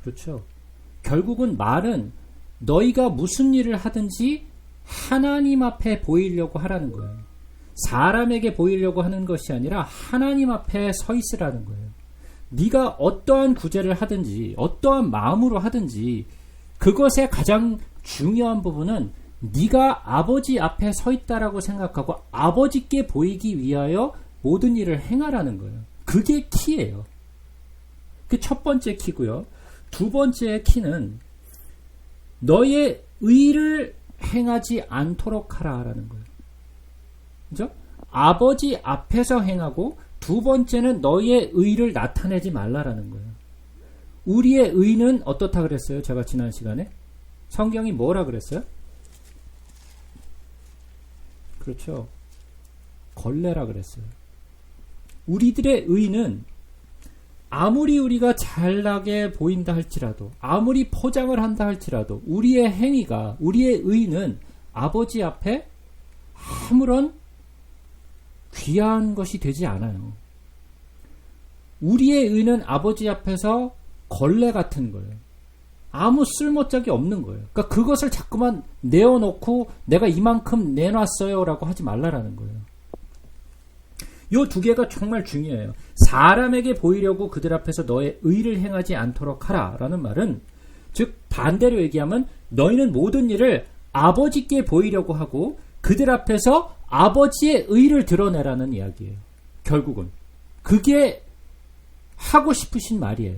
그렇죠. 결국은 말은 너희가 무슨 일을 하든지 하나님 앞에 보이려고 하라는 거예요. 사람에게 보이려고 하는 것이 아니라 하나님 앞에 서 있으라는 거예요. 네가 어떠한 구제를 하든지 어떠한 마음으로 하든지 그것의 가장 중요한 부분은 네가 아버지 앞에 서 있다라고 생각하고 아버지께 보이기 위하여 모든 일을 행하라는 거예요. 그게 키예요. 그 첫 번째 키고요. 두 번째 키는 너의 의를 행하지 않도록 하라라는 거예요. 그죠? 아버지 앞에서 행하고 두 번째는 너의 의를 나타내지 말라라는 거예요. 우리의 의는 어떻다 그랬어요? 제가 지난 시간에 성경이 뭐라 그랬어요? 그렇죠. 걸레라 그랬어요. 우리들의 의는 아무리 우리가 잘나게 보인다 할지라도 아무리 포장을 한다 할지라도 우리의 행위가 우리의 의는 아버지 앞에 아무런 귀한 것이 되지 않아요. 우리의 의는 아버지 앞에서 걸레 같은 거예요. 아무 쓸모짝이 없는 거예요. 그러니까 그것을 자꾸만 내어놓고 내가 이만큼 내놨어요 라고 하지 말라라는 거예요. 요 두 개가 정말 중요해요. 사람에게 보이려고 그들 앞에서 너의 의를 행하지 않도록 하라 라는 말은 즉 반대로 얘기하면 너희는 모든 일을 아버지께 보이려고 하고 그들 앞에서 아버지의 의를 드러내라는 이야기예요. 결국은 그게 하고 싶으신 말이에요.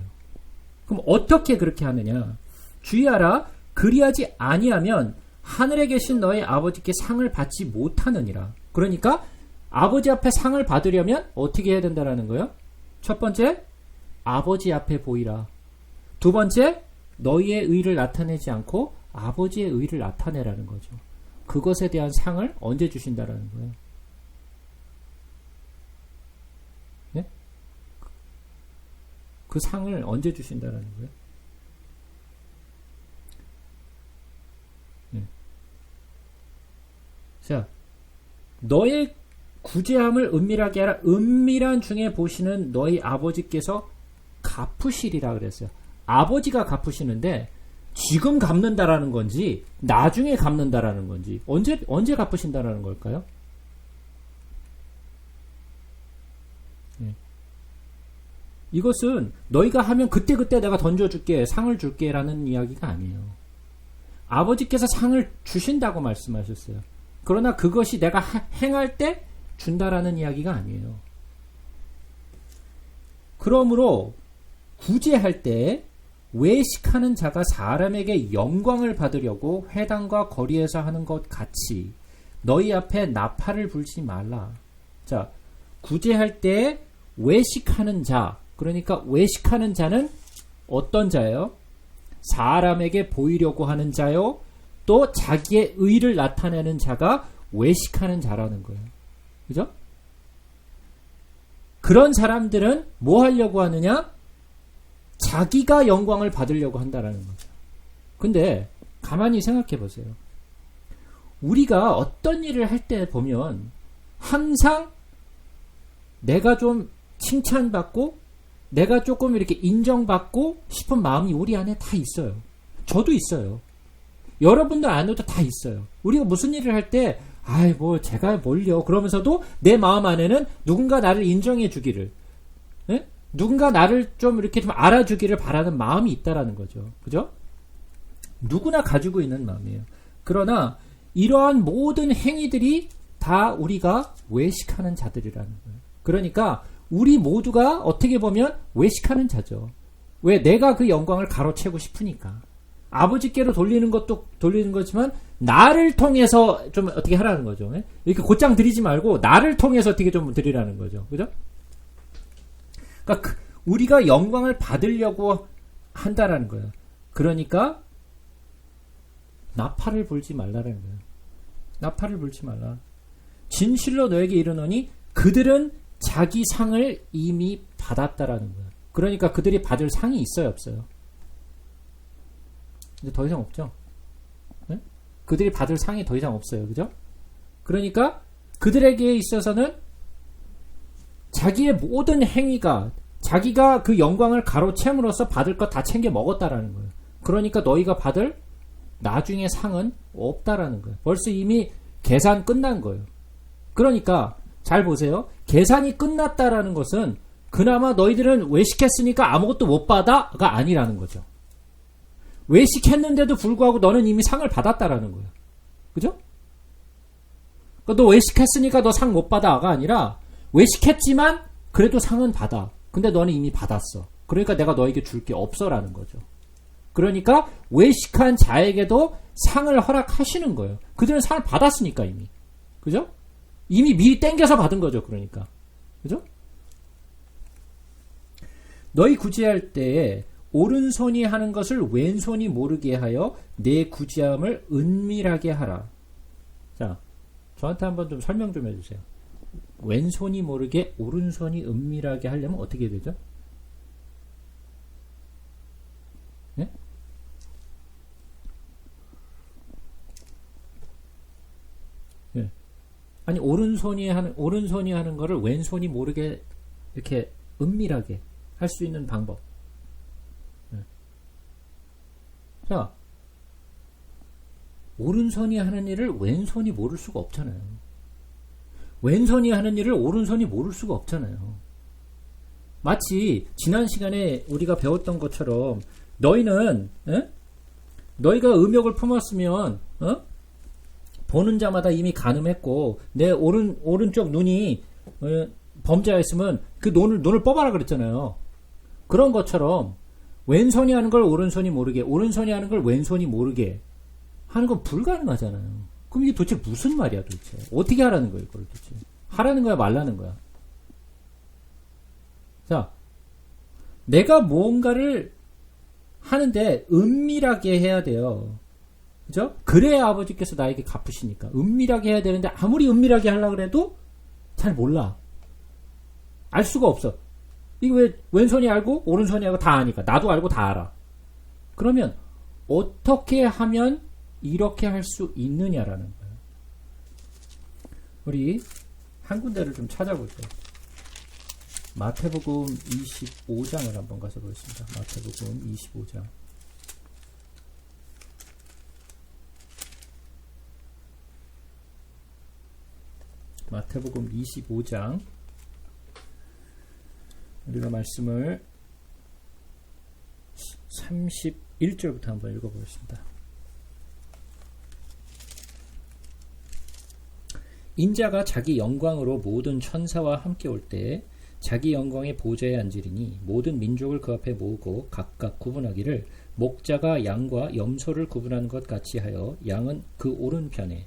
그럼 어떻게 그렇게 하느냐? 주의하라. 그리하지 아니하면 하늘에 계신 너희 아버지께 상을 받지 못하느니라. 그러니까 아버지 앞에 상을 받으려면 어떻게 해야 된다라는 거예요? 첫 번째, 아버지 앞에 보이라. 두 번째, 너희의 의를 나타내지 않고 아버지의 의를 나타내라는 거죠. 그것에 대한 상을 언제 주신다라는 거예요? 네? 그 상을 언제 주신다라는 거예요? 네. 자, 너의 구제함을 은밀하게 하라. 은밀한 중에 보시는 너희 아버지께서 갚으시리라 그랬어요. 아버지가 갚으시는데 지금 갚는다라는 건지 나중에 갚는다라는 건지 언제 갚으신다라는 걸까요? 네. 이것은 너희가 하면 그때그때 내가 던져줄게 상을 줄게 라는 이야기가 아니에요. 아버지께서 상을 주신다고 말씀하셨어요. 그러나 그것이 내가 행할 때 준다라는 이야기가 아니에요. 그러므로 구제할 때 외식하는 자가 사람에게 영광을 받으려고 회당과 거리에서 하는 것 같이 너희 앞에 나팔을 불지 말라. 자, 구제할 때 외식하는 자, 그러니까 외식하는 자는 어떤 자예요? 사람에게 보이려고 하는 자요, 또 자기의 의를 나타내는 자가 외식하는 자라는 거예요. 그죠? 그런 사람들은 뭐 하려고 하느냐? 자기가 영광을 받으려고 한다라는 거죠. 근데 가만히 생각해 보세요. 우리가 어떤 일을 할 때 보면 항상 내가 좀 칭찬받고 내가 조금 이렇게 인정받고 싶은 마음이 우리 안에 다 있어요. 저도 있어요. 여러분들 안에도 다 있어요. 우리가 무슨 일을 할 때 아이 뭐 제가 뭘요 그러면서도 내 마음 안에는 누군가 나를 인정해 주기를, 네? 누군가 나를 좀 이렇게 좀 알아주기를 바라는 마음이 있다라는 거죠. 그죠? 누구나 가지고 있는 마음이에요. 그러나 이러한 모든 행위들이 다 우리가 외식하는 자들이라는 거예요. 그러니까 우리 모두가 어떻게 보면 외식하는 자죠. 왜? 내가 그 영광을 가로채고 싶으니까. 아버지께로 돌리는 것도 돌리는 거지만 나를 통해서 좀 어떻게 하라는 거죠. 이렇게 곧장 드리지 말고 나를 통해서 어떻게 좀 드리라는 거죠. 그죠? 그러니까 우리가 영광을 받으려고 한다라는 거예요. 그러니까 나팔을 불지 말라라는 거예요. 나팔을 불지 말라. 진실로 너에게 이르노니 그들은 자기 상을 이미 받았다라는 거예요. 그러니까 그들이 받을 상이 있어요, 없어요? 이제 더 이상 없죠. 네? 그들이 받을 상이 더 이상 없어요. 그죠? 그러니까 그들에게 있어서는 자기의 모든 행위가 자기가 그 영광을 가로채므로써 받을 것 다 챙겨 먹었다라는 거예요. 그러니까 너희가 받을 나중에 상은 없다라는 거예요. 벌써 이미 계산 끝난 거예요. 그러니까 잘 보세요. 계산이 끝났다라는 것은 그나마 너희들은 외식했으니까 아무것도 못 받아가 아니라는 거죠. 외식했는데도 불구하고 너는 이미 상을 받았다라는 거예요. 그죠? 너 외식했으니까 너 상 못 받아가 아니라 외식했지만 그래도 상은 받아. 근데 너는 이미 받았어. 그러니까 내가 너에게 줄 게 없어라는 거죠. 그러니까 외식한 자에게도 상을 허락하시는 거예요. 그들은 상을 받았으니까 이미. 그죠? 이미 미리 땡겨서 받은 거죠. 그러니까. 그죠? 너희 구제할 때에 오른손이 하는 것을 왼손이 모르게 하여 내 구제함을 은밀하게 하라. 자, 저한테 한번 좀 설명 좀 해주세요. 왼손이 모르게 오른손이 은밀하게 하려면 어떻게 되죠? 네? 네. 아니 오른손이 하는 거를 왼손이 모르게 이렇게 은밀하게 할 수 있는 방법. 네. 자, 오른손이 하는 일을 왼손이 모를 수가 없잖아요. 왼손이 하는 일을 오른손이 모를 수가 없잖아요. 마치 지난 시간에 우리가 배웠던 것처럼 너희는 너희가 음욕을 품었으면 보는 자마다 이미 간음했고 내 오른쪽 눈이 범죄였으면 그 눈을 뽑아라 그랬잖아요. 그런 것처럼 왼손이 하는 걸 오른손이 모르게, 오른손이 하는 걸 왼손이 모르게 하는 건 불가능하잖아요. 그럼 이게 도대체 무슨 말이야 도대체? 어떻게 하라는 거예요 이걸 도대체? 하라는 거야 말라는 거야? 자, 내가 무언가를 하는데 은밀하게 해야 돼요. 그죠? 그래야 아버지께서 나에게 갚으시니까. 은밀하게 해야 되는데 아무리 은밀하게 하려고 해도 잘 몰라. 알 수가 없어. 이거 왜 왼손이 알고 오른손이 알고 다 아니까. 나도 알고 다 알아. 그러면 어떻게 하면 이렇게 할 수 있느냐라는 거예요. 우리 한 군데를 좀 찾아볼게요. 마태복음 25장을 한번 가서 보겠습니다. 마태복음 25장. 마태복음 25장. 우리가 말씀을 31절부터 한번 읽어보겠습니다. 인자가 자기 영광으로 모든 천사와 함께 올 때에 자기 영광의 보좌에 앉으리니 모든 민족을 그 앞에 모으고 각각 구분하기를 목자가 양과 염소를 구분하는 것 같이 하여 양은 그 오른편에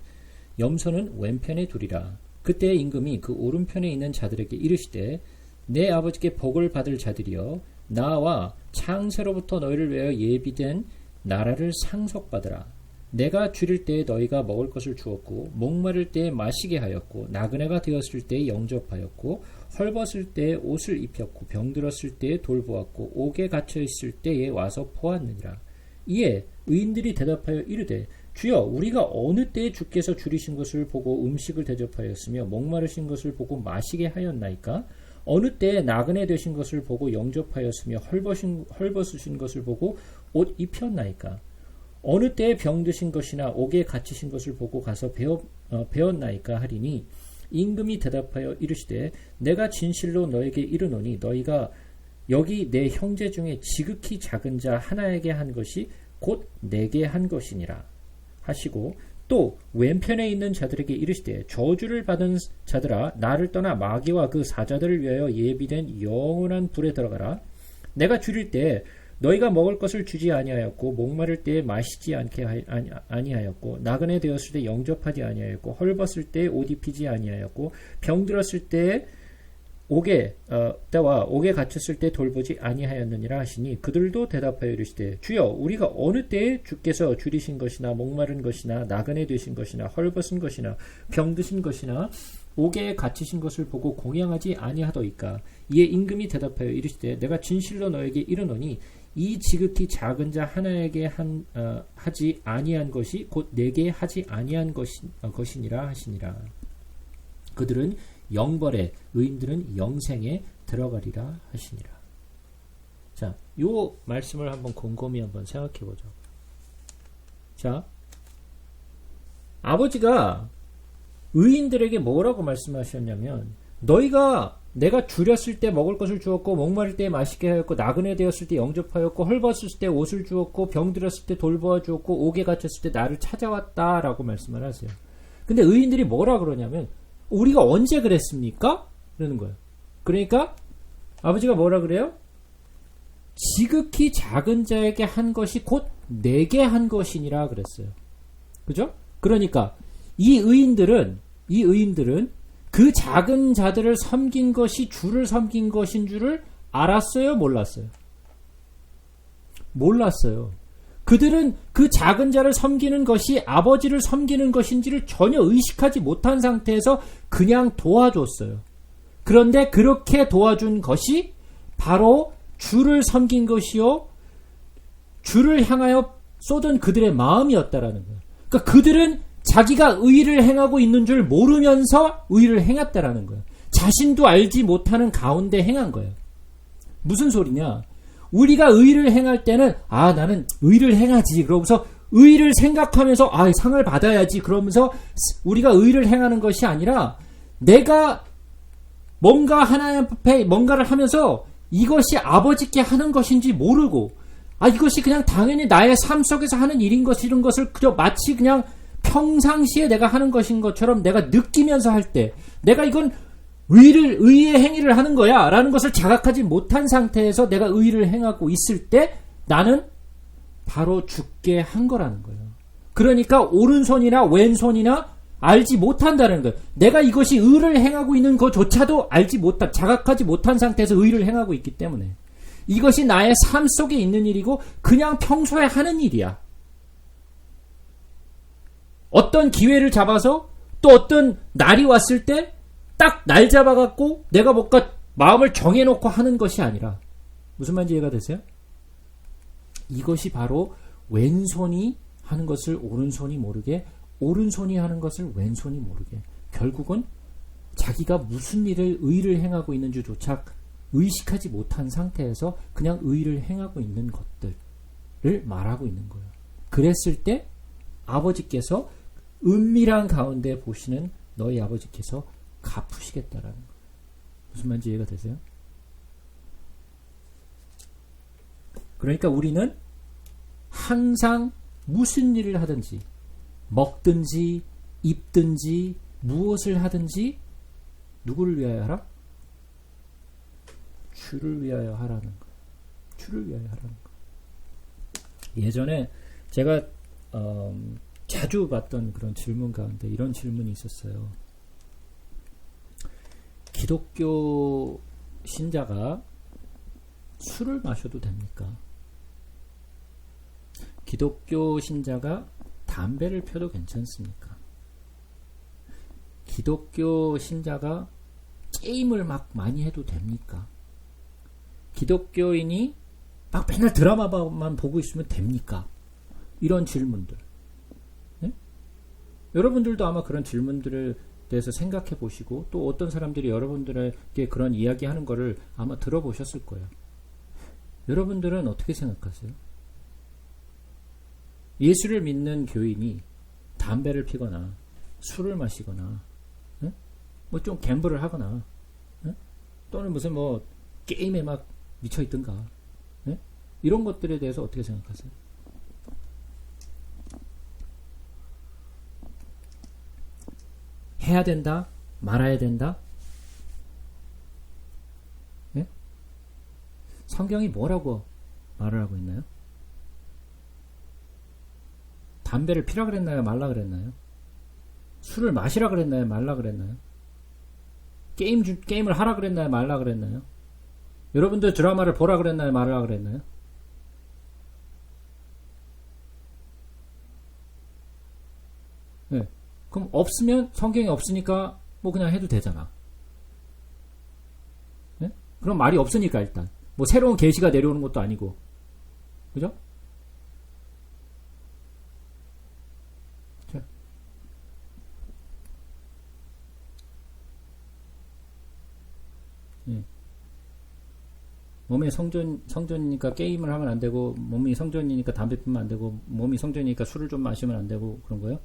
염소는 왼편에 두리라. 그때 임금이 그 오른편에 있는 자들에게 이르시되 내 아버지께 복을 받을 자들이여 나와 창세로부터 너희를 위하여 예비된 나라를 상속받으라. 내가 줄일 때에 너희가 먹을 것을 주었고 목마를 때에 마시게 하였고 나그네가 되었을 때에 영접하였고 헐벗을 때에 옷을 입혔고 병들었을 때에 돌보았고 옥에 갇혀 있을 때에 와서 보았느니라. 이에 의인들이 대답하여 이르되 주여 우리가 어느 때에 주께서 줄이신 것을 보고 음식을 대접하였으며 목마르신 것을 보고 마시게 하였나이까? 어느 때에 나그네 되신 것을 보고 영접하였으며 헐벗으신 것을 보고 옷 입혔나이까? 어느 때에 병드신 것이나 옥에 갇히신 것을 보고 가서 배웠나이까 하리니 임금이 대답하여 이르시되 내가 진실로 너에게 이르노니 너희가 여기 내 형제 중에 지극히 작은 자 하나에게 한 것이 곧 내게 한 것이니라 하시고 또 왼편에 있는 자들에게 이르시되 저주를 받은 자들아 나를 떠나 마귀와 그 사자들을 위하여 예비된 영원한 불에 들어가라. 내가 줄일 때 너희가 먹을 것을 주지 아니하였고 목마를 때에 마시지 않게 아니하였고 나그네 되었을 때 영접하지 아니하였고 헐벗을 때에 옷 입히지 아니하였고 병들었을 때에 때와 옥에 갇혔을 때 돌보지 아니하였느니라 하시니 그들도 대답하여 이르시되 주여 우리가 어느 때에 주께서 줄이신 것이나 목마른 것이나 나그네 되신 것이나 헐벗은 것이나 병드신 것이나 옥에 갇히신 것을 보고 공양하지 아니하더이까. 이에 임금이 대답하여 이르시되 내가 진실로 너에게 이르노니 이 지극히 작은 자 하나에게 하지 아니한 것이 곧 내게 하지 아니한 것이니라 하시니라. 그들은 영벌에 의인들은 영생에 들어가리라 하시니라. 자, 요 말씀을 한번 곰곰이 한번 생각해 보죠. 자, 아버지가 의인들에게 뭐라고 말씀하셨냐면, 너희가 내가 줄였을 때 먹을 것을 주었고, 목마를 때 마시게 하였고, 나그네 되었을 때 영접하였고, 헐벗을 때 옷을 주었고, 병들었을 때 돌보아 주었고, 옥에 갇혔을 때 나를 찾아왔다라고 말씀을 하세요. 근데 의인들이 뭐라 그러냐면, 우리가 언제 그랬습니까? 그러는 거예요. 그러니까 아버지가 뭐라 그래요? 지극히 작은 자에게 한 것이 곧 내게 한 것이니라 그랬어요. 그죠? 그러니까 이 의인들은 그 작은 자들을 섬긴 것이 주를 섬긴 것인 줄을 알았어요? 몰랐어요? 몰랐어요. 그들은 그 작은 자를 섬기는 것이 아버지를 섬기는 것인지를 전혀 의식하지 못한 상태에서 그냥 도와줬어요. 그런데 그렇게 도와준 것이 바로 주를 섬긴 것이요, 주를 향하여 쏟은 그들의 마음이었다라는 거예요. 그러니까 그들은 자기가 의를 행하고 있는 줄 모르면서 의를 행했다라는 거예요. 자신도 알지 못하는 가운데 행한 거예요. 무슨 소리냐? 우리가 의를 행할 때는 나는 의를 행하지 그러면서 의를 생각하면서 상을 받아야지 그러면서 우리가 의를 행하는 것이 아니라, 내가 뭔가 하나님 앞에 뭔가를 하면서 이것이 아버지께 하는 것인지 모르고, 이것이 그냥 당연히 나의 삶 속에서 하는 일인 이런 것을 그저 마치 그냥 평상시에 내가 하는 것인 것처럼 내가 느끼면서 할 때, 내가 이건 의의 행위를 하는 거야 라는 것을 자각하지 못한 상태에서 내가 의를 행하고 있을 때 나는 바로 죽게 한 거라는 거예요. 그러니까 오른손이나 왼손이나 알지 못한다는 거예요. 내가 이것이 의를 행하고 있는 것조차도 자각하지 못한 상태에서 의를 행하고 있기 때문에 이것이 나의 삶 속에 있는 일이고 그냥 평소에 하는 일이야. 어떤 기회를 잡아서 또 어떤 날이 왔을 때 딱 날 잡아갖고 내가 뭔가 마음을 정해놓고 하는 것이 아니라, 무슨 말인지 이해가 되세요? 이것이 바로 왼손이 하는 것을 오른손이 모르게, 오른손이 하는 것을 왼손이 모르게, 결국은 자기가 무슨 의를 행하고 있는지조차 의식하지 못한 상태에서 그냥 의를 행하고 있는 것들을 말하고 있는 거예요. 그랬을 때 아버지께서 은밀한 가운데 보시는 너희 아버지께서 갚으시겠다라는 거예요. 무슨 말인지 이해가 되세요? 그러니까 우리는 항상 무슨 일을 하든지, 먹든지 입든지 무엇을 하든지 누구를 위하여 하라? 주를 위하여 하라는 거예요. 주를 위하여 하라는 거예요. 예전에 제가 자주 받던 그런 질문 가운데 이런 질문이 있었어요. 기독교 신자가 술을 마셔도 됩니까? 기독교 신자가 담배를 펴도 괜찮습니까? 기독교 신자가 게임을 막 많이 해도 됩니까? 기독교인이 막 맨날 드라마만 보고 있으면 됩니까? 이런 질문들. 네? 여러분들도 아마 그런 질문들에 대해서 생각해 보시고, 또 어떤 사람들이 여러분들에게 그런 이야기 하는 거를 아마 들어보셨을 거예요. 여러분들은 어떻게 생각하세요? 예수를 믿는 교인이 담배를 피거나 술을 마시거나 뭐 좀 갬블을 하거나 또는 무슨 뭐 게임에 막 미쳐있든가 이런 것들에 대해서 어떻게 생각하세요? 해야 된다? 말아야 된다? 네? 성경이 뭐라고 말을 하고 있나요? 담배를 피라 그랬나요? 말라 그랬나요? 술을 마시라 그랬나요? 말라 그랬나요? 게임을 하라 그랬나요? 말라 그랬나요? 여러분들 드라마를 보라 그랬나요? 말라 그랬나요? 네. 그럼 없으면 성경이 없으니까 뭐 그냥 해도 되잖아. 네? 그럼 말이 없으니까 일단 뭐 새로운 계시가 내려오는 것도 아니고, 그죠? 자. 네. 몸이 성전이니까 게임을 하면 안 되고, 몸이 성전이니까 담배 피면 안 되고, 몸이 성전이니까 술을 좀 마시면 안 되고, 그런 거예요?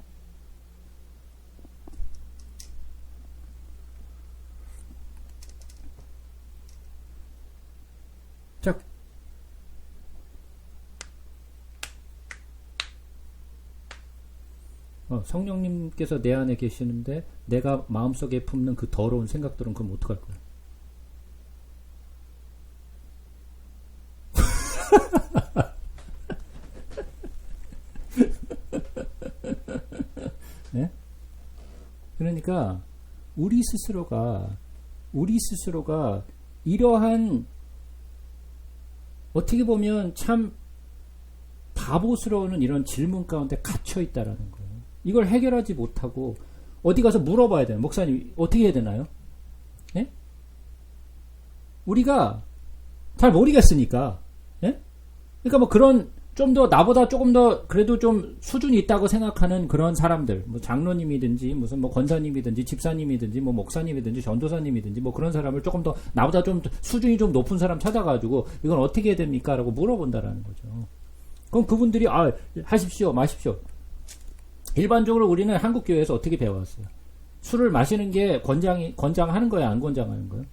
자, 성령님께서 내 안에 계시는데 내가 마음속에 품는 그 더러운 생각들은 그럼 어떡할 거야? 네? 그러니까 우리 스스로가 이러한 어떻게 보면 참 바보스러운 이런 질문 가운데 갇혀 있다라는 거예요. 이걸 해결하지 못하고 어디 가서 물어봐야 돼요. 목사님 어떻게 해야 되나요? 예? 우리가 잘 모르겠으니까. 예? 그러니까 뭐 그런 좀 더 나보다 조금 더 그래도 좀 수준이 있다고 생각하는 그런 사람들, 뭐 장로님이든지 무슨 뭐 권사님이든지 집사님이든지 뭐 목사님이든지 전도사님이든지 뭐 그런 사람을 조금 더 나보다 좀 수준이 좀 높은 사람 찾아가지고 이건 어떻게 해야 됩니까? 라고 물어본다라는 거죠. 그럼 그분들이 하십시오, 마십시오. 일반적으로 우리는 한국 교회에서 어떻게 배워왔어요? 술을 마시는 게 권장하는 거야, 안 권장하는 거예요?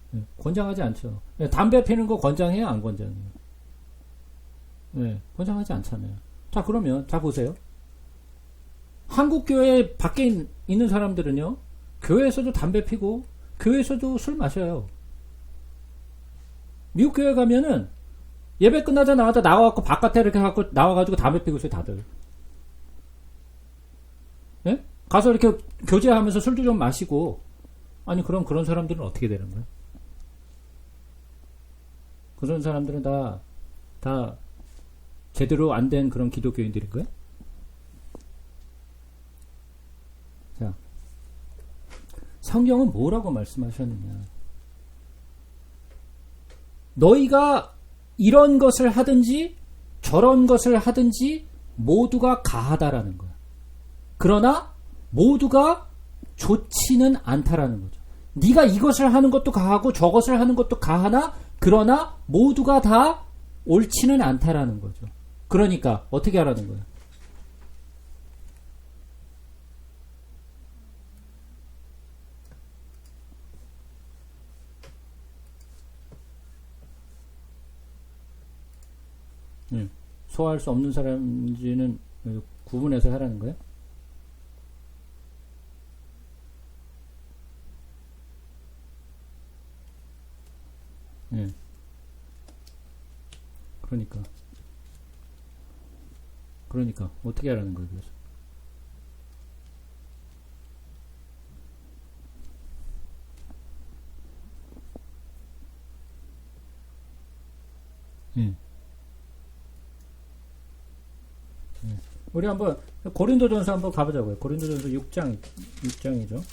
네, 권장하지 않죠. 네, 담배 피는 거 권장해요, 안 권장해요? 네, 권장하지 않잖아요. 자, 그러면 자 보세요. 한국 교회 밖에 있는 사람들은요, 교회에서도 담배 피고 교회에서도 술 마셔요. 미국 교회 가면은 예배 끝나자마자 나와갖고 바깥에 이렇게 갖고 나와가지고 담배 피고 있어요, 다들. 예? 가서 이렇게 교제하면서 술도 좀 마시고, 아니, 그럼 그런 사람들은 어떻게 되는 거야? 그런 사람들은 다 제대로 안 된 그런 기독교인들인 거야? 자, 성경은 뭐라고 말씀하셨느냐? 너희가 이런 것을 하든지 저런 것을 하든지 모두가 가하다라는 거야. 그러나 모두가 좋지는 않다라는 거죠. 네가 이것을 하는 것도 가하고 저것을 하는 것도 가하나 그러나 모두가 다 옳지는 않다라는 거죠. 그러니까 어떻게 하라는 거야? 소화할 수 없는 사람인지는 구분해서 하라는 거예요? 그러니까 어떻게 하라는 거예요? 그래서 우리 한번 고린도전서 한번 가보자고요. 고린도전서 6장이죠.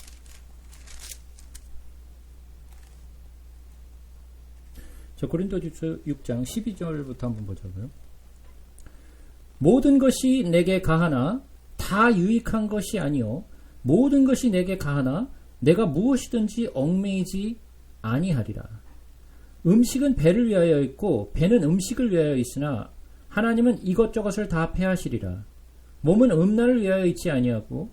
저 고린도전서 6장 12절부터 한번 보자고요. 모든 것이 내게 가하나 다 유익한 것이 아니요 모든 것이 내게 가하나 내가 무엇이든지 얽매이지 아니하리라. 음식은 배를 위하여 있고 배는 음식을 위하여 있으나 하나님은 이것저것을 다 패하시리라. 몸은 음란을 위하여 있지 아니하고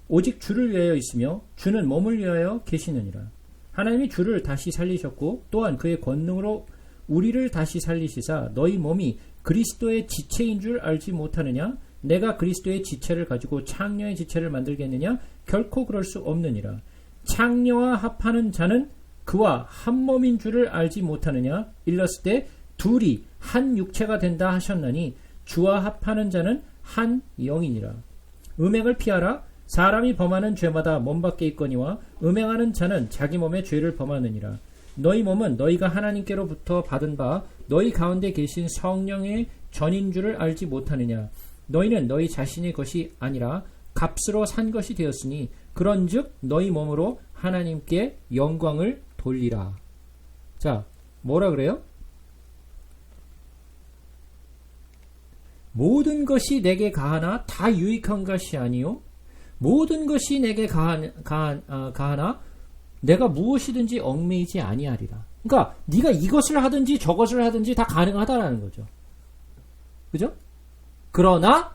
오직 주를 위하여 있으며 주는 몸을 위하여 계시느니라. 하나님이 주를 다시 살리셨고 또한 그의 권능으로 우리를 다시 살리시사 너희 몸이 그리스도의 지체인 줄 알지 못하느냐? 내가 그리스도의 지체를 가지고 창녀의 지체를 만들겠느냐? 결코 그럴 수 없느니라. 창녀와 합하는 자는 그와 한 몸인 줄을 알지 못하느냐? 일렀을 때 둘이 한 육체가 된다 하셨나니 주와 합하는 자는 한 영이니라. 음행을 피하라. 사람이 범하는 죄마다 몸 밖에 있거니와 음행하는 자는 자기 몸의 죄를 범하느니라. 너희 몸은 너희가 하나님께로부터 받은 바 너희 가운데 계신 성령의 전인 줄을 알지 못하느냐. 너희는 너희 자신의 것이 아니라 값으로 산 것이 되었으니 그런즉 너희 몸으로 하나님께 영광을 돌리라. 자, 뭐라 그래요? 모든 것이 내게 가하나 다 유익한 것이 아니요 모든 것이 내게 가하나 내가 무엇이든지 얽매이지 아니하리라. 그러니까 네가 이것을 하든지 저것을 하든지 다 가능하다라는 거죠. 그죠? 그러나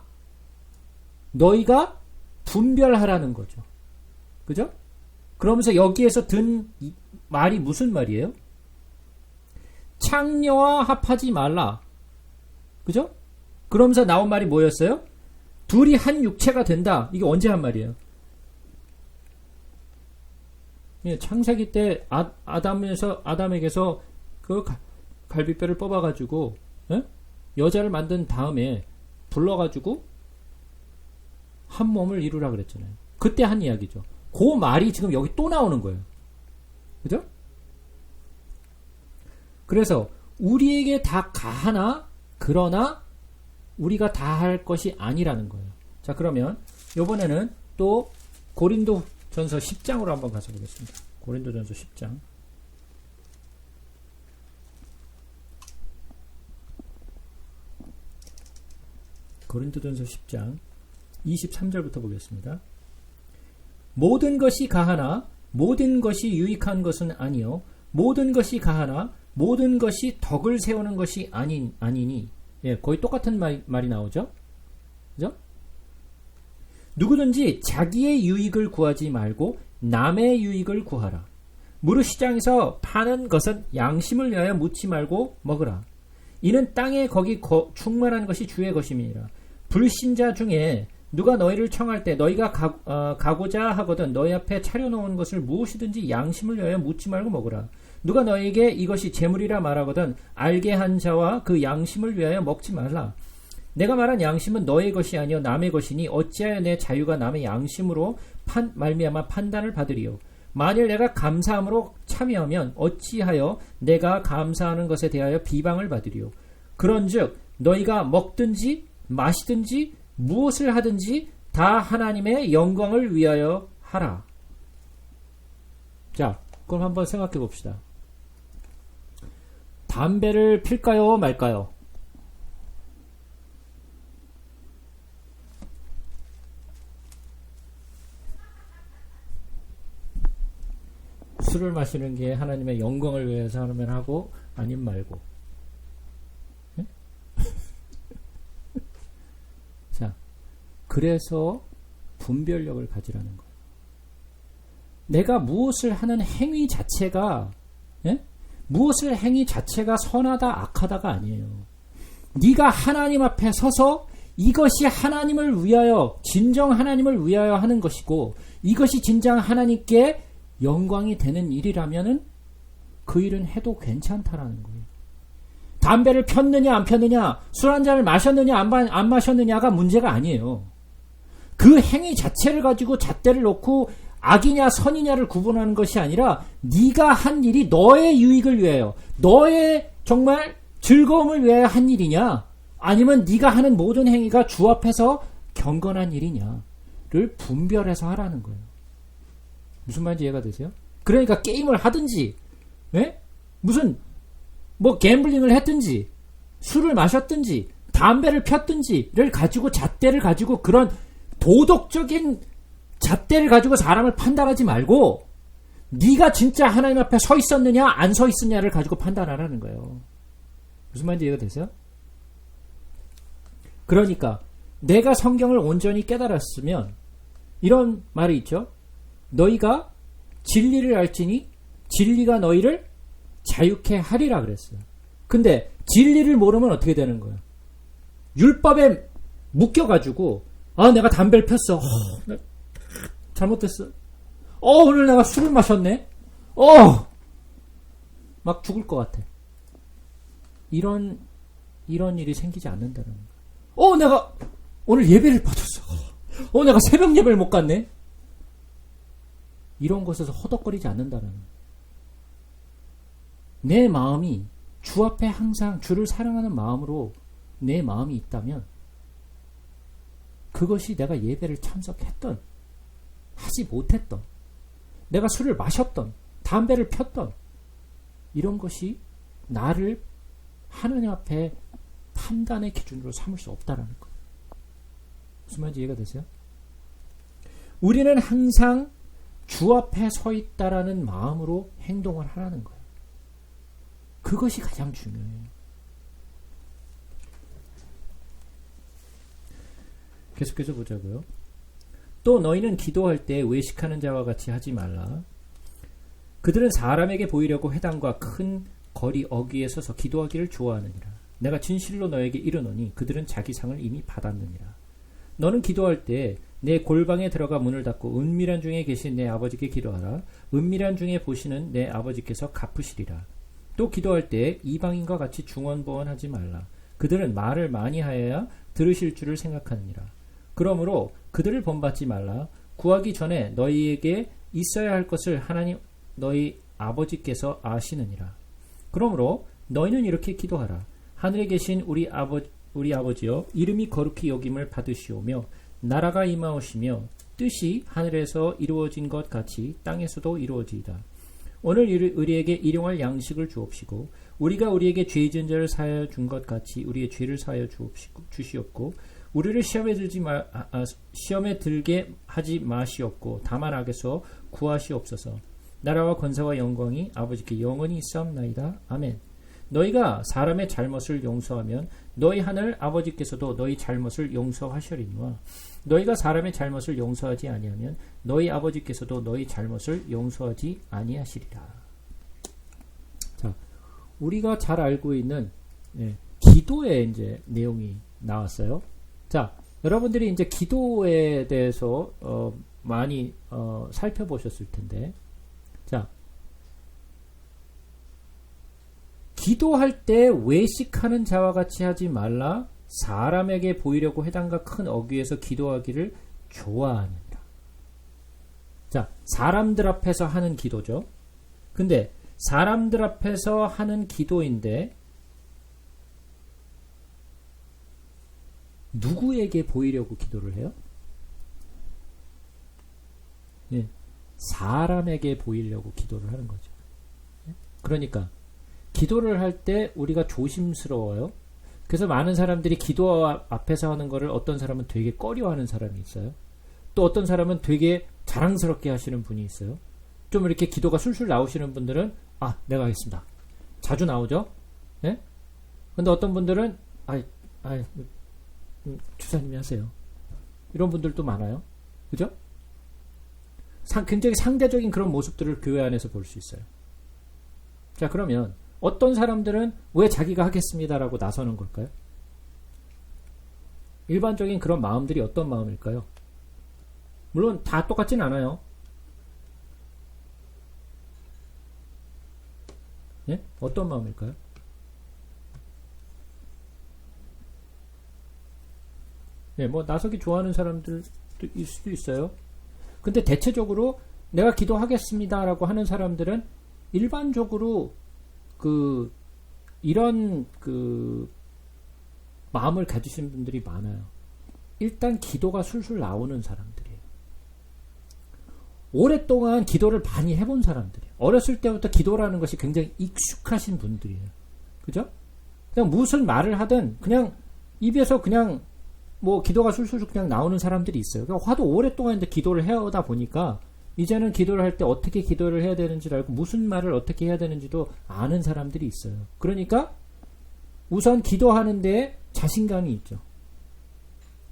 너희가 분별하라는 거죠. 그죠? 그러면서 여기에서 든 말이 무슨 말이에요? 창녀와 합하지 말라. 그죠? 그러면서 나온 말이 뭐였어요? 둘이 한 육체가 된다. 이게 언제 한 말이에요? 창세기 때 아담에게서 그 갈비뼈를 뽑아가지고 여자를 만든 다음에 불러가지고 한 몸을 이루라 그랬잖아요. 그때 한 이야기죠. 그 말이 지금 여기 또 나오는 거예요. 그죠? 그래서 우리에게 다 가하나 그러나 우리가 다 할 것이 아니라는 거예요. 자, 그러면 이번에는 또 고린도전서 10장으로 한번 가서 보겠습니다. 고린도전서 10장. 고린도전서 10장 23절부터 보겠습니다. 모든 것이 가하나 모든 것이 유익한 것은 아니요 모든 것이 가하나 모든 것이 덕을 세우는 것이 아니니. 예, 거의 똑같은 말이 나오죠. 그죠? 누구든지 자기의 유익을 구하지 말고 남의 유익을 구하라. 무릇시장에서 파는 것은 양심을 위하여 묻지 말고 먹으라. 이는 땅에 거기 충만한 것이 주의 것임이니라. 불신자 중에 누가 너희를 청할 때 너희가 가고자 하거든 너희 앞에 차려놓은 것을 무엇이든지 양심을 위하여 묻지 말고 먹으라. 누가 너희에게 이것이 재물이라 말하거든 알게 한 자와 그 양심을 위하여 먹지 말라. 내가 말한 양심은 너의 것이 아니요 남의 것이니 어찌하여 내 자유가 남의 양심으로 말미암아 판단을 받으리요. 만일 내가 감사함으로 참여하면 어찌하여 내가 감사하는 것에 대하여 비방을 받으리요. 그런즉 너희가 먹든지 마시든지 무엇을 하든지 다 하나님의 영광을 위하여 하라. 자, 그럼 한번 생각해 봅시다. 담배를 필까요 말까요? 술을 마시는 게 하나님의 영광을 위해서 하면 하고 아님 말고. 네? 자, 그래서 분별력을 가지라는 거예요. 내가 무엇을 하는 행위 자체가 무엇을 행위 자체가 선하다 악하다가 아니에요. 네가 하나님 앞에 서서 이것이 하나님을 위하여 진정 하나님을 위하여 하는 것이고 이것이 진정 하나님께 영광이 되는 일이라면은 그 일은 해도 괜찮다라는 거예요. 담배를 폈느냐 안 폈느냐 술 한 잔을 마셨느냐 안 마셨느냐가 문제가 아니에요. 그 행위 자체를 가지고 잣대를 놓고 악이냐 선이냐를 구분하는 것이 아니라 네가 한 일이 너의 유익을 위하여 너의 정말 즐거움을 위하여 한 일이냐 아니면 네가 하는 모든 행위가 주 앞에서 경건한 일이냐를 분별해서 하라는 거예요. 무슨 말인지 이해가 되세요? 그러니까 게임을 하든지 무슨 뭐 갬블링을 했든지 술을 마셨든지 담배를 폈든지를 가지고 잣대를 가지고 그런 도덕적인 잣대를 가지고 사람을 판단하지 말고 네가 진짜 하나님 앞에 서 있었느냐 안 서 있었느냐를 가지고 판단하라는 거예요. 무슨 말인지 이해가 되세요? 그러니까 내가 성경을 온전히 깨달았으면 이런 말이 있죠. 너희가 진리를 알지니 진리가 너희를 자유케 하리라 그랬어요. 근데 진리를 모르면 어떻게 되는 거예요? 율법에 묶여가지고 내가 담배를 폈어. 잘못됐어. 오늘 내가 술을 마셨네. 막 죽을 것 같아. 이런 일이 생기지 않는다는 거예요. 내가 오늘 예배를 빠졌어. 내가 새벽 예배를 못 갔네. 이런 것에서 허덕거리지 않는다는 거예요. 내 마음이 주 앞에 항상 주를 사랑하는 마음으로 내 마음이 있다면 그것이 내가 예배를 참석했던 하지 못했던 내가 술을 마셨던 담배를 폈던 이런 것이 나를 하나님 앞에 판단의 기준으로 삼을 수 없다라는 거예요. 무슨 말인지 이해가 되세요? 우리는 항상 주 앞에 서 있다라는 마음으로 행동을 하라는 거예요. 그것이 가장 중요해요. 계속해서 보자고요. 또 너희는 기도할 때 외식하는 자와 같이 하지 말라. 그들은 사람에게 보이려고 회당과 큰 거리 어귀에 서서 기도하기를 좋아하느니라. 내가 진실로 너에게 이르노니 그들은 자기 상을 이미 받았느니라. 너는 기도할 때 내 골방에 들어가 문을 닫고 은밀한 중에 계신 내 아버지께 기도하라. 은밀한 중에 보시는 내 아버지께서 갚으시리라. 또 기도할 때 이방인과 같이 중언부언하지 말라. 그들은 말을 많이 하여야 들으실 줄을 생각하느니라. 그러므로 그들을 본받지 말라. 구하기 전에 너희에게 있어야 할 것을 하나님 너희 아버지께서 아시느니라. 그러므로 너희는 이렇게 기도하라. 하늘에 계신 우리 아버지여, 이름이 거룩히 여김을 받으시오며 나라가 임하오시며 뜻이 하늘에서 이루어진 것 같이 땅에서도 이루어지이다. 오늘 우리에게 일용할 양식을 주옵시고 우리가 우리에게 죄 지은 자를 사하여 준 것 같이 우리의 죄를 사하여 주시옵고 우리를 시험에 들게 하지 마시옵고 다만 악에서 구하시옵소서. 나라와 권세와 영광이 아버지께 영원히 있사옵나이다. 아멘. 너희가 사람의 잘못을 용서하면 너희 하늘 아버지께서도 너희 잘못을 용서하시리니와 너희가 사람의 잘못을 용서하지 아니하면 너희 아버지께서도 너희 잘못을 용서하지 아니하시리라. 자, 우리가 잘 알고 있는 기도의 이제 내용이 나왔어요. 자, 여러분들이 이제 기도에 대해서 많이 살펴보셨을 텐데, 자, 기도할 때 외식하는 자와 같이 하지 말라. 사람에게 보이려고 회당과 큰 어귀에서 기도하기를 좋아하느니라. 자, 사람들 앞에서 하는 기도죠. 근데 사람들 앞에서 하는 기도인데 누구에게 보이려고 기도를 해요? 예, 사람에게 보이려고 기도를 하는 거죠. 그러니까 기도를 할 때 우리가 조심스러워요. 그래서 많은 사람들이 기도 앞에서 하는 거를 어떤 사람은 되게 꺼려하는 사람이 있어요. 또 어떤 사람은 되게 자랑스럽게 하시는 분이 있어요. 좀 이렇게 기도가 술술 나오시는 분들은 내가 하겠습니다. 자주 나오죠? 예? 근데 어떤 분들은 주사님이 하세요. 이런 분들도 많아요. 그죠? 굉장히 상대적인 그런 모습들을 교회 안에서 볼 수 있어요. 자, 그러면 어떤 사람들은 왜 자기가 하겠습니다라고 나서는 걸까요? 일반적인 그런 마음들이 어떤 마음일까요? 물론 다 똑같진 않아요. 예? 어떤 마음일까요? 네, 뭐 나서기 좋아하는 사람들도 있을 수도 있어요. 근데 대체적으로 내가 기도하겠습니다라고 하는 사람들은 일반적으로 이런 마음을 가지신 분들이 많아요. 일단 기도가 술술 나오는 사람들이에요. 오랫동안 기도를 많이 해본 사람들이에요. 어렸을 때부터 기도라는 것이 굉장히 익숙하신 분들이에요. 그죠? 그냥 무슨 말을 하든 그냥 입에서 그냥 뭐 기도가 술술 그냥 나오는 사람들이 있어요. 그러니까 하도 오랫동안 이제 기도를 해오다 보니까 이제는 기도를 할 때 어떻게 기도를 해야 되는지를 알고 무슨 말을 어떻게 해야 되는지도 아는 사람들이 있어요. 그러니까 우선 기도하는데 자신감이 있죠.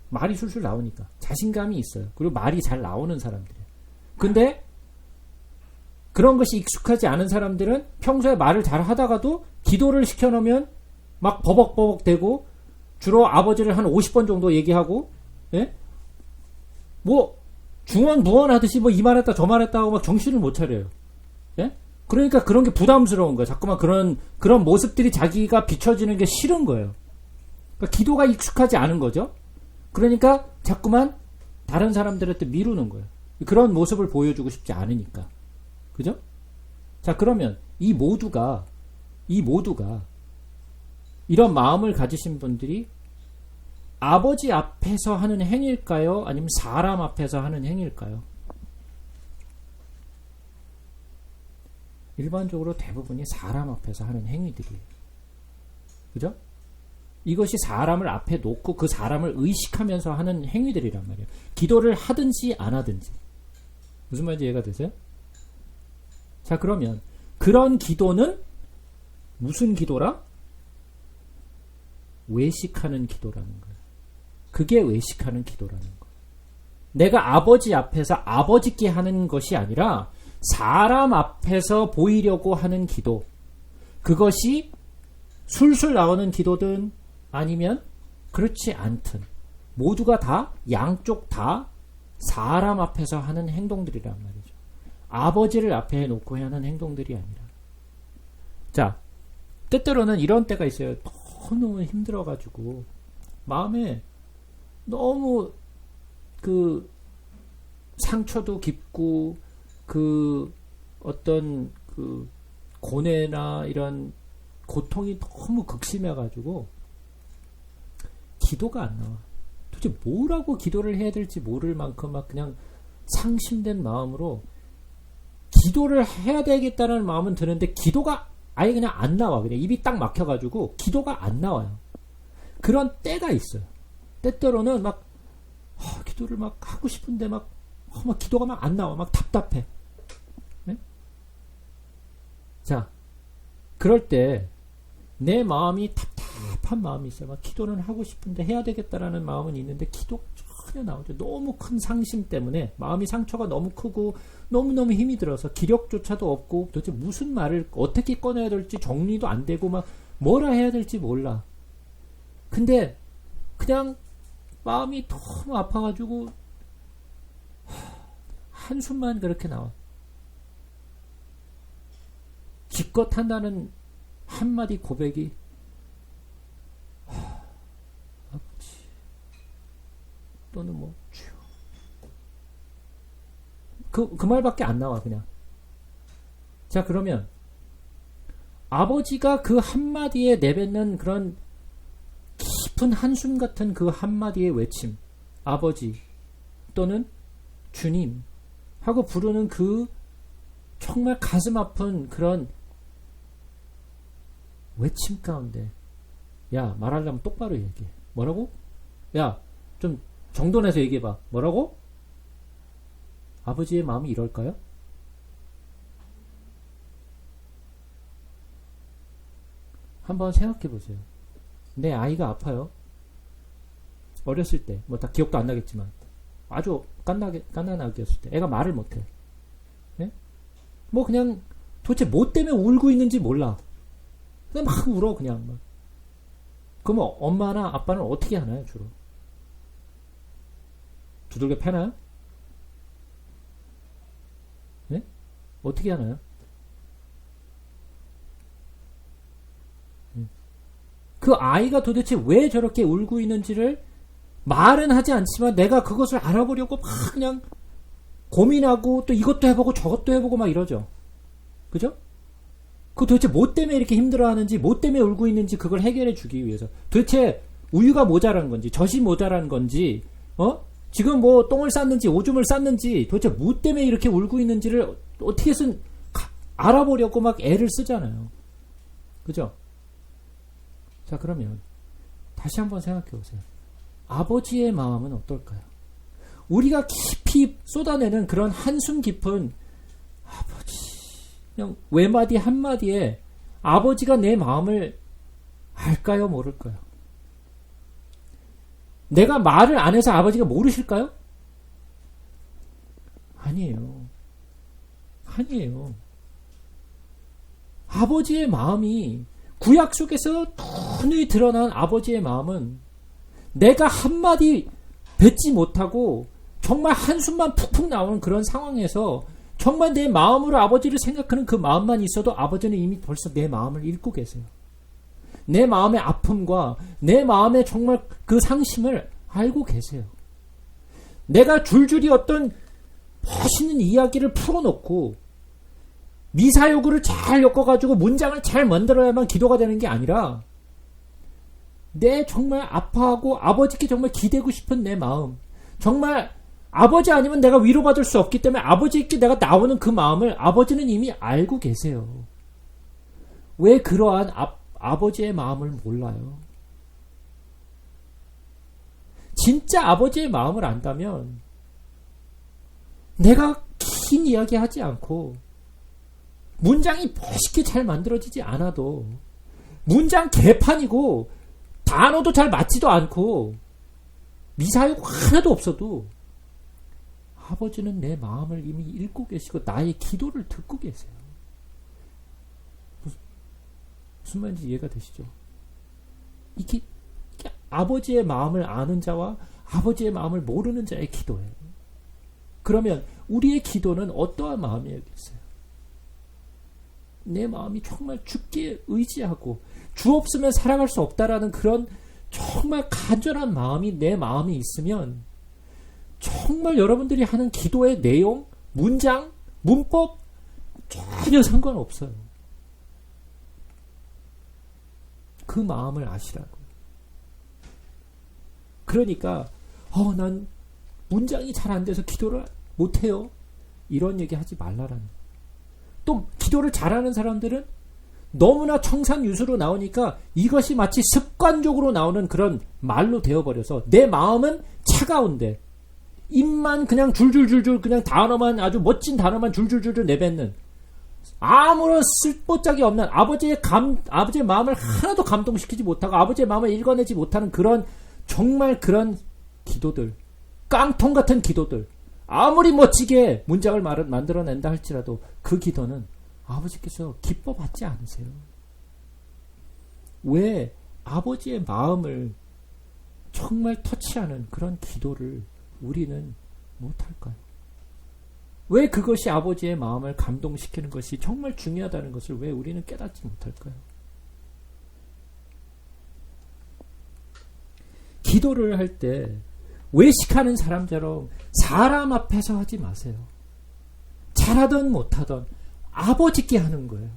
말이 술술 나오니까 자신감이 있어요. 그리고 말이 잘 나오는 사람들이에요. 근데 그런 것이 익숙하지 않은 사람들은 평소에 말을 잘 하다가도 기도를 시켜놓으면 막 버벅버벅 대고 주로 아버지를 한 50번 정도 얘기하고, 예? 뭐 중언부언하듯이 뭐 이 말했다 저 말했다 하고 막 정신을 못 차려요. 예? 그러니까 그런 게 부담스러운 거예요. 자꾸만 그런 모습들이 자기가 비춰지는 게 싫은 거예요. 그러니까 기도가 익숙하지 않은 거죠. 그러니까 자꾸만 다른 사람들한테 미루는 거예요. 그런 모습을 보여주고 싶지 않으니까. 그죠? 자, 그러면 이 모두가 이런 마음을 가지신 분들이 아버지 앞에서 하는 행위일까요? 아니면 사람 앞에서 하는 행위일까요? 일반적으로 대부분이 사람 앞에서 하는 행위들이에요. 그죠? 이것이 사람을 앞에 놓고 그 사람을 의식하면서 하는 행위들이란 말이에요. 기도를 하든지 안 하든지. 무슨 말인지 이해가 되세요? 자, 그러면 그런 기도는 무슨 기도라? 외식하는 기도라는 거예요. 그게 외식하는 기도라는 거예요. 내가 아버지 앞에서 아버지께 하는 것이 아니라 사람 앞에서 보이려고 하는 기도. 그것이 술술 나오는 기도든 아니면 그렇지 않든 모두가 다 양쪽 다 사람 앞에서 하는 행동들이란 말이죠. 아버지를 앞에 놓고 하는 행동들이 아니라. 자, 때때로는 이런 때가 있어요. 너무 힘들어가지고 마음에 너무 그 상처도 깊고 그 어떤 그 고뇌나 이런 고통이 너무 극심해가지고 기도가 안 나와. 도대체 뭐라고 기도를 해야 될지 모를 만큼 막 그냥 상심된 마음으로 기도를 해야 되겠다는 마음은 드는데 기도가 아예 그냥 안 나와. 그냥 입이 딱 막혀가지고 기도가 안 나와요. 그런 때가 있어요. 때때로는 막 기도를 막 하고 싶은데 막 기도가 막 안 나와. 막 답답해. 네? 자, 그럴 때 내 마음이 답답한 마음이 있어요. 막 기도는 하고 싶은데 해야 되겠다라는 마음은 있는데 기도가 전혀 나오죠. 너무 큰 상심 때문에 마음이 상처가 너무 크고 너무너무 힘이 들어서 기력조차도 없고 도대체 무슨 말을 어떻게 꺼내야 될지 정리도 안 되고 막 뭐라 해야 될지 몰라. 근데 그냥 마음이 너무 아파가지고 한숨만 그렇게 나와. 기껏 한다는 한마디 고백이 아버지 또는 뭐 주여 그 말밖에 안 나와 그냥. 자, 그러면 아버지가 그 한마디에 내뱉는 그런 깊은 한숨 같은 그 한마디의 외침, 아버지 또는 주님 하고 부르는 그 정말 가슴 아픈 그런 외침 가운데, 야, 말하려면 똑바로 얘기해. 뭐라고? 야, 좀 정도 내서 얘기해봐. 뭐라고? 아버지의 마음이 이럴까요? 한번 생각해 보세요. 내 아이가 아파요. 어렸을 때, 뭐 다 기억도 안 나겠지만, 아주 깐난 아기였을 때, 애가 말을 못해. 네? 뭐 그냥 도대체 뭐 때문에 울고 있는지 몰라. 그냥 막 울어, 그냥. 막. 그러면 엄마나 아빠는 어떻게 하나요, 주로? 두들겨 패나요? 네? 어떻게 하나요? 그 아이가 도대체 왜 저렇게 울고 있는지를 말은 하지 않지만 내가 그것을 알아보려고 막 그냥 고민하고 또 이것도 해보고 저것도 해보고 막 이러죠. 그죠? 그 도대체 뭐 때문에 이렇게 힘들어하는지, 뭐 때문에 울고 있는지 그걸 해결해 주기 위해서. 도대체 우유가 모자란 건지, 젖이 모자란 건지, 지금 뭐 똥을 쌌는지, 오줌을 쌌는지, 도대체 뭐 때문에 이렇게 울고 있는지를 어떻게든 알아보려고 막 애를 쓰잖아요. 그죠? 자, 그러면 다시 한번 생각해 보세요. 아버지의 마음은 어떨까요? 우리가 깊이 쏟아내는 그런 한숨 깊은 아버지, 그냥 외마디 한마디에 아버지가 내 마음을 알까요? 모를까요? 내가 말을 안 해서 아버지가 모르실까요? 아니에요. 아니에요. 아버지의 마음이 구약 속에서 눈이 드러난 아버지의 마음은 내가 한마디 뱉지 못하고 정말 한숨만 푹푹 나오는 그런 상황에서 정말 내 마음으로 아버지를 생각하는 그 마음만 있어도 아버지는 이미 벌써 내 마음을 읽고 계세요. 내 마음의 아픔과 내 마음의 정말 그 상심을 알고 계세요. 내가 줄줄이 어떤 멋있는 이야기를 풀어놓고 미사여구를 잘 엮어가지고 문장을 잘 만들어야만 기도가 되는 게 아니라 내 정말 아파하고 아버지께 정말 기대고 싶은 내 마음, 정말 아버지 아니면 내가 위로받을 수 없기 때문에 아버지께 내가 나오는 그 마음을 아버지는 이미 알고 계세요. 왜 그러한 아버지의 마음을 몰라요? 진짜 아버지의 마음을 안다면 내가 긴 이야기 하지 않고 문장이 멋있게 잘 만들어지지 않아도 문장 개판이고 단어도 잘 맞지도 않고 미사역 하나도 없어도 아버지는 내 마음을 이미 읽고 계시고 나의 기도를 듣고 계세요. 무슨 말인지 이해가 되시죠? 이게 아버지의 마음을 아는 자와 아버지의 마음을 모르는 자의 기도예요. 그러면 우리의 기도는 어떠한 마음이겠어요? 내 마음이 정말 주께 의지하고 주 없으면 살아갈 수 없다라는 그런 정말 간절한 마음이 내 마음에 있으면 정말 여러분들이 하는 기도의 내용, 문장, 문법 전혀 상관없어요. 그 마음을 아시라고. 그러니까 난 문장이 잘 안 돼서 기도를 못해요. 이런 얘기 하지 말라라는. 또 기도를 잘하는 사람들은 너무나 청산유수로 나오니까 이것이 마치 습관적으로 나오는 그런 말로 되어버려서 내 마음은 차가운데 입만 그냥 줄줄줄줄 그냥 단어만 아주 멋진 단어만 줄줄줄줄 내뱉는 아무런 쓸모짝이 없는 아버지의 마음을 하나도 감동시키지 못하고 아버지의 마음을 읽어내지 못하는 그런 정말 그런 기도들, 깡통 같은 기도들, 아무리 멋지게 문장을 만들어낸다 할지라도 그 기도는 아버지께서 기뻐 받지 않으세요. 왜 아버지의 마음을 정말 터치하는 그런 기도를 우리는 못할까요? 왜 그것이 아버지의 마음을 감동시키는 것이 정말 중요하다는 것을 왜 우리는 깨닫지 못할까요? 기도를 할 때 외식하는 사람처럼 사람 앞에서 하지 마세요. 잘하든 못하든 아버지께 하는 거예요.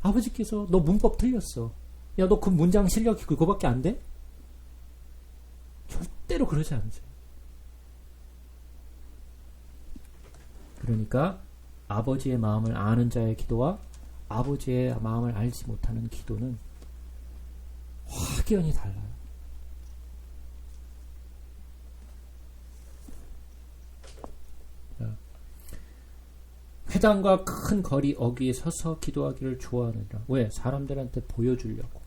아버지께서 너 문법 틀렸어. 야, 너 그 문장 실력이 그거밖에 안 돼? 절대로 그러지 않으세요. 그러니까 아버지의 마음을 아는 자의 기도와 아버지의 마음을 알지 못하는 기도는 확연히 달라요. 회당과 큰 거리 어귀에 서서 기도하기를 좋아하느라. 왜? 사람들한테 보여주려고.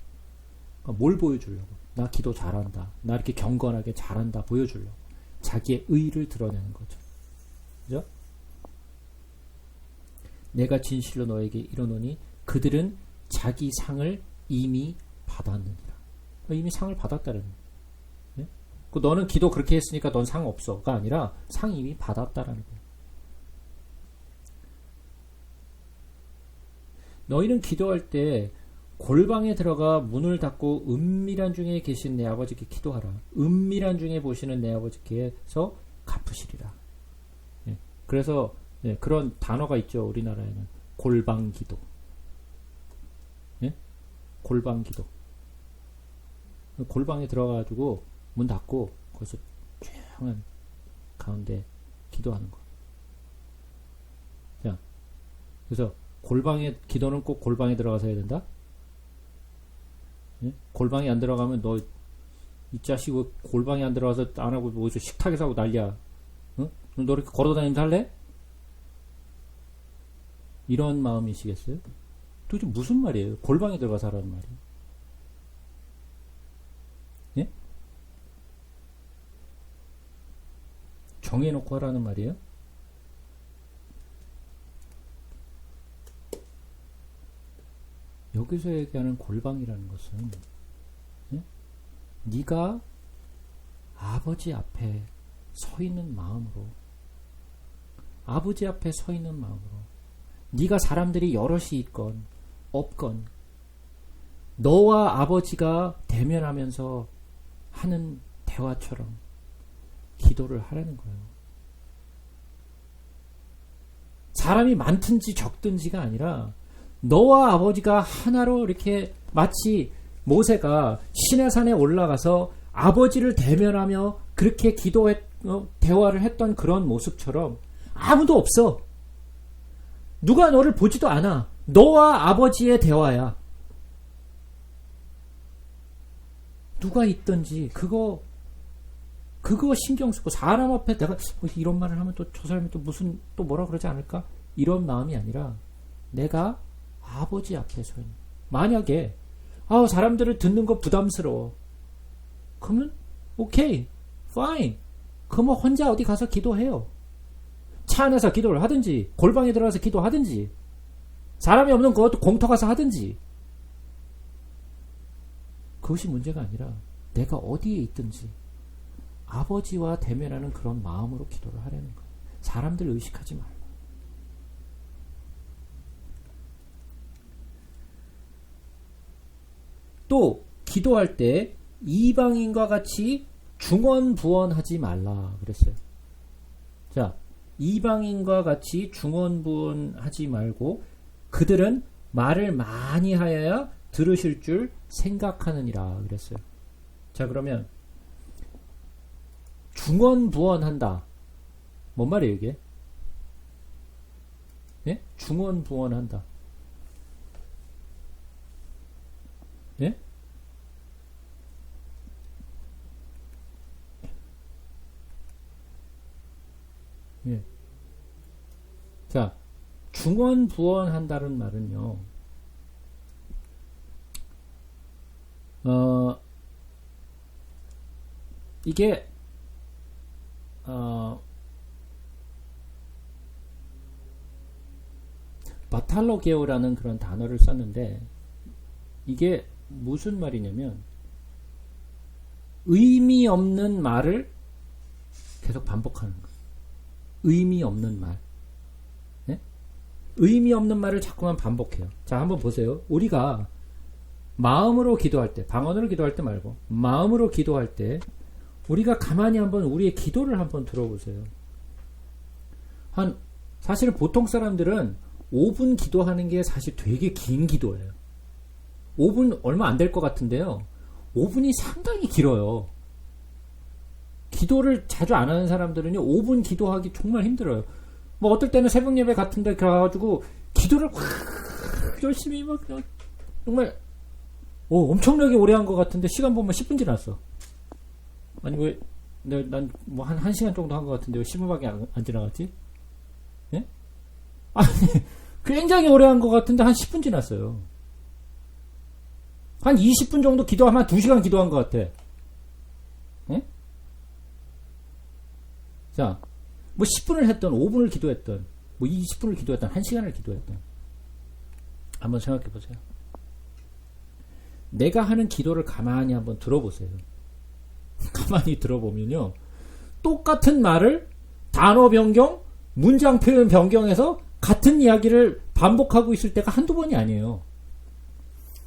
그러니까 뭘 보여주려고? 나 기도 잘한다. 나 이렇게 경건하게 잘한다. 보여주려고. 자기의 의를 드러내는 거죠. 그죠? 내가 진실로 너에게 이르노니 그들은 자기 상을 이미 받았느니라. 이미 상을 받았다는 거예요. 네? 너는 기도 그렇게 했으니까 넌 상 없어가 아니라 상 이미 받았다라는 거예요. 너희는 기도할 때 골방에 들어가 문을 닫고 은밀한 중에 계신 내 아버지께 기도하라. 은밀한 중에 보시는 내 아버지께서 갚으시리라. 네. 그래서 그런 단어가 있죠. 우리나라에는 골방기도. 네? 골방기도. 골방에 들어가가지고 문 닫고 거기서 조용한 가운데 기도하는 거. 자, 그래서 골방에 기도는 꼭 골방에 들어가서 해야 된다. 예? 골방에 안 들어가면 너 이 자식 골방에 안 들어가서 안 하고 어디서 식탁에서 하고 난리야. 응? 너 이렇게 걸어다니면서 할래? 이런 마음이시겠어요? 도대체 무슨 말이에요? 골방에 들어가서 하라는 말이. 예? 정해놓고 하라는 말이에요? 여기서 얘기하는 골방이라는 것은 네가 아버지 앞에 서 있는 마음으로, 아버지 앞에 서 있는 마음으로, 네가 사람들이 여럿이 있건 없건 너와 아버지가 대면하면서 하는 대화처럼 기도를 하라는 거예요. 사람이 많든지 적든지가 아니라 너와 아버지가 하나로 이렇게 마치 모세가 시내산에 올라가서 아버지를 대면하며 그렇게 대화를 했던 그런 모습처럼 아무도 없어. 누가 너를 보지도 않아. 너와 아버지의 대화야. 누가 있든지 그거 신경 쓰고 사람 앞에 내가 이런 말을 하면 또 저 사람이 또 뭐라 그러지 않을까? 이런 마음이 아니라 내가 아버지 앞에서는. 만약에 사람들을 듣는 거 부담스러워. 그러면 오케이, fine. 그러면 혼자 어디 가서 기도해요. 차 안에서 기도를 하든지 골방에 들어가서 기도하든지 사람이 없는 그것도 공터 가서 하든지. 그것이 문제가 아니라 내가 어디에 있든지 아버지와 대면하는 그런 마음으로 기도를 하려는 거예요. 사람들 의식하지 말고. 또 기도할 때 이방인과 같이 중언부언하지 말라 그랬어요. 자, 이방인과 같이 중언부언하지 말고 그들은 말을 많이 하여야 들으실 줄 생각하느니라 그랬어요. 자, 그러면 중언부언한다. 뭔 말이에요 이게? 예? 중언부언한다. 예? 예. 자, 중언부언한다는 말은요, 이게, 바탈로게오라는 그런 단어를 썼는데, 이게 무슨 말이냐면, 의미 없는 말을 계속 반복하는 거예요. 의미 없는 말. 네? 의미 없는 말을 자꾸만 반복해요. 자, 한번 보세요. 우리가 마음으로 기도할 때, 방언으로 기도할 때 말고, 마음으로 기도할 때, 우리가 가만히 한번 우리의 기도를 한번 들어보세요. 사실은 보통 사람들은 5분 기도하는 게 사실 되게 긴 기도예요. 5분 얼마 안 될 것 같은데요. 5분이 상당히 길어요. 기도를 자주 안 하는 사람들은요, 5분 기도하기 정말 힘들어요. 뭐, 어떨 때는 새벽 예배 같은 데 가가지고, 기도를 확 열심히 막, 정말, 엄청나게 오래 한 것 같은데, 시간 보면 10분 지났어. 아니, 왜, 난 뭐, 한 1시간 정도 한 것 같은데, 왜 10분밖에 안 지나갔지? 예? 아니, 굉장히 오래 한 것 같은데, 한 10분 지났어요. 한 20분 정도 기도하면 한 2시간 기도한 것 같아. 예? 자, 뭐 10분을 했던, 5분을 기도했던, 뭐 20분을 기도했던, 1시간을 기도했던. 한번 생각해 보세요. 내가 하는 기도를 가만히 한번 들어보세요. 가만히 들어보면요, 똑같은 말을 단어 변경, 문장 표현 변경해서 같은 이야기를 반복하고 있을 때가 한두 번이 아니에요.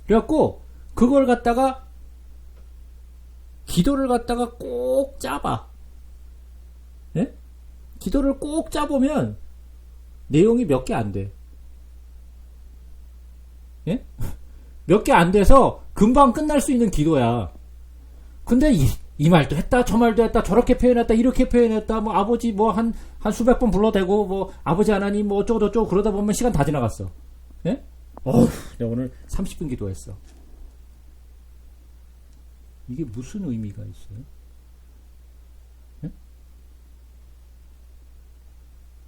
그래갖고 그걸 갖다가 기도를 갖다가 꼭 짜봐. 예? 기도를 꼭 짜보면 내용이 몇 개 안 돼. 예? 몇 개 안 돼서 금방 끝날 수 있는 기도야. 근데 이 말도 했다, 저 말도 했다, 저렇게 표현했다, 이렇게 표현했다, 뭐 아버지 뭐 한 수백 번 불러대고 뭐 아버지 하나님 뭐 어쩌고 저쩌고 그러다 보면 시간 다 지나갔어. 예? 내가 오늘 30분 기도했어. 이게 무슨 의미가 있어요? 예?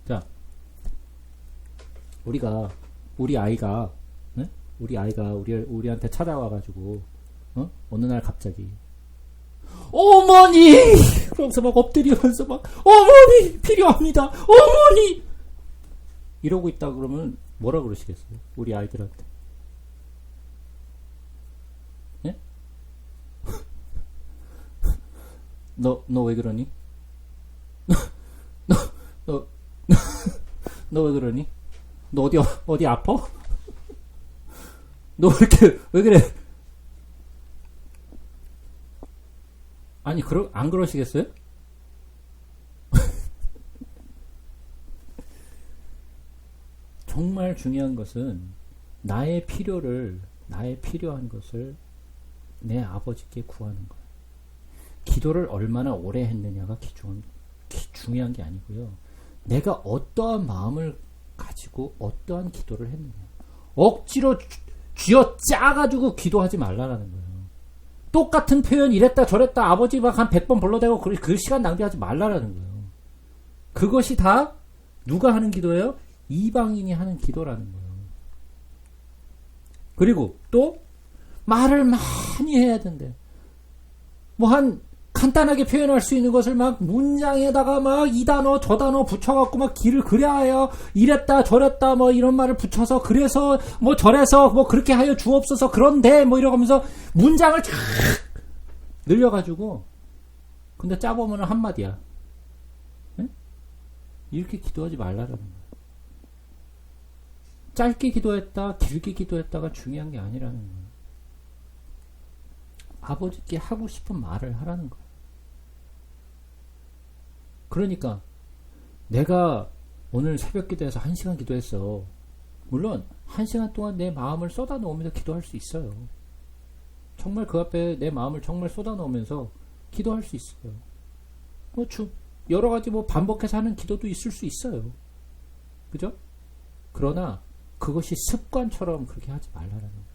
자, 우리 아이가 우리한테 찾아와가지고, 어느 날 갑자기, 어머니! 그러면서 막 엎드리면서 막, 어머니! 필요합니다! 어머니! 이러고 있다 그러면 뭐라 그러시겠어요? 우리 아이들한테. 예? 너 왜 그러니? 너 왜 그러니? 너 어디 아파? 너 왜 그래? 아니, 안 그러시겠어요? 정말 중요한 것은 나의 필요한 것을 내 아버지께 구하는 거예요. 기도를 얼마나 오래 했느냐가 중요한 게 아니고요. 내가 어떠한 마음을 가지고 어떠한 기도를 했느냐. 억지로 쥐어 짜가지고 기도하지 말라라는 거예요. 똑같은 표현 이랬다 저랬다 아버지 막 한 100번 불러대고 그 시간 낭비하지 말라라는 거예요. 그것이 다 누가 하는 기도예요? 이방인이 하는 기도라는 거예요. 그리고 또 말을 많이 해야 된대. 뭐 간단하게 표현할 수 있는 것을 막 문장에다가 막 이 단어 저 단어 붙여갖고 막 길을 그려야 해요. 이랬다 저랬다 뭐 이런 말을 붙여서 그래서 뭐 저래서 뭐 그렇게 하여 주옵소서 그런데 뭐 이러면서 문장을 쫙 늘려가지고 근데 짜보면 한마디야. 네? 이렇게 기도하지 말라라는 거야. 짧게 기도했다 길게 기도했다가 중요한 게 아니라는 거야. 아버지께 하고 싶은 말을 하라는 거야. 그러니까 내가 오늘 새벽 기도해서 1시간 기도했어. 물론 1시간 동안 내 마음을 쏟아 놓으면서 기도할 수 있어요. 정말 그 앞에 내 마음을 정말 쏟아 놓으면서 기도할 수 있어요. 뭐 여러 가지 뭐 반복해서 하는 기도도 있을 수 있어요. 그죠? 그러나 그것이 습관처럼 그렇게 하지 말라는 거예요.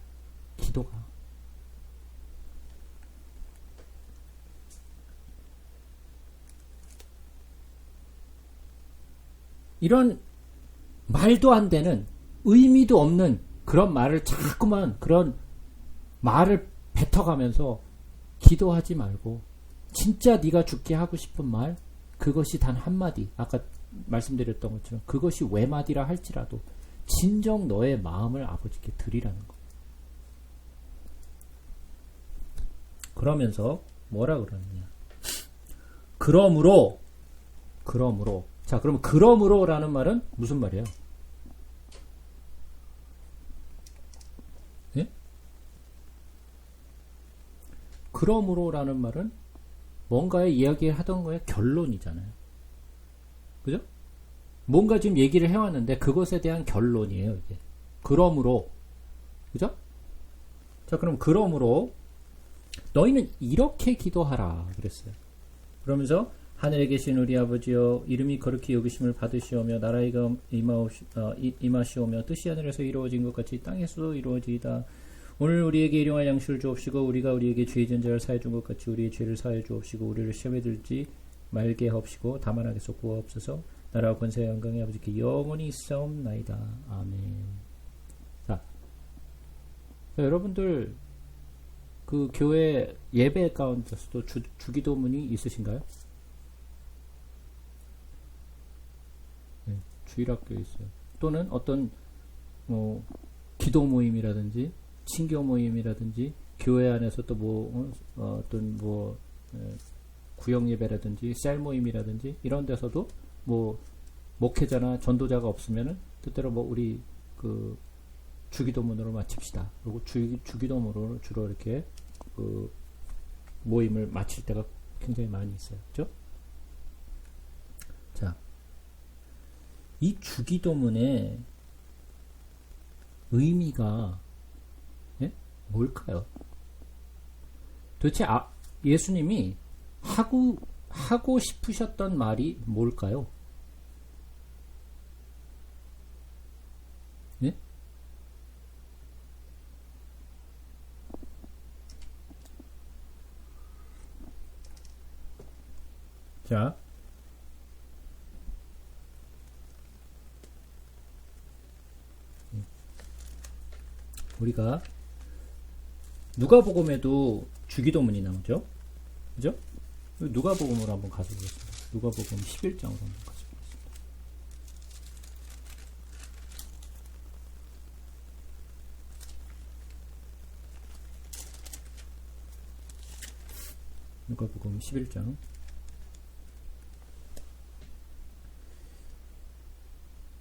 기도가. 이런 말도 안 되는 의미도 없는 그런 말을 자꾸만 그런 말을 뱉어가면서 기도하지 말고 진짜 네가 죽게 하고 싶은 말 그것이 단 한마디 아까 말씀드렸던 것처럼 그것이 외마디라 할지라도 진정 너의 마음을 아버지께 드리라는 거. 그러면서 뭐라 그러느냐. 그러므로 자, 그러면 그러므로라는 말은 무슨 말이에요? 예? 그러므로라는 말은 뭔가의 이야기를 하던 거의 결론이잖아요. 그죠? 뭔가 지금 얘기를 해왔는데 그것에 대한 결론이에요, 이게. 그러므로. 그죠? 자, 그럼 그러므로 너희는 이렇게 기도하라 그랬어요. 그러면서 하늘에 계신 우리 아버지여 이름이 거룩히 여기심을 받으시오며 나라가 임하시오며 뜻이 하늘에서 이루어진 것 같이 땅에서도 이루어지이다. 오늘 우리에게 일용할 양식을 주옵시고 우리가 우리에게 죄 지은 자를 사해 준 것 같이 우리의 죄를 사해 주옵시고 우리를 시험에 들지 말게 하옵시고 다만 악에서 구하옵소서. 나라와 권세와 영광이 아버지께 영원히 있사옵나이다. 아멘. 자, 여러분들 그 교회 예배 가운데서도 주기도문이 있으신가요? 네, 주일학교에 있어요. 또는 어떤 기도 모임이라든지 친교 모임이라든지 교회 안에서 또 어떤 구역 예배라든지 셀 모임이라든지 이런 데서도 목회자나 전도자가 없으면은 뜻대로 우리 그 주기도문으로 마칩시다. 그리고 주기도문으로 주로 이렇게 그 모임을 마칠 때가 굉장히 많이 있어요. 그죠? 자, 이 주기도문의 의미가 뭘까요? 도대체 예수님이 하고 싶으셨던 말이 뭘까요? 네? 자, 우리가 누가복음에도 주기도문이 나오죠? 그죠? 누가복음으로 한번 가서 보겠습니다. 누가복음 11장으로 한번 가서 보겠습니다. 누가복음 11장.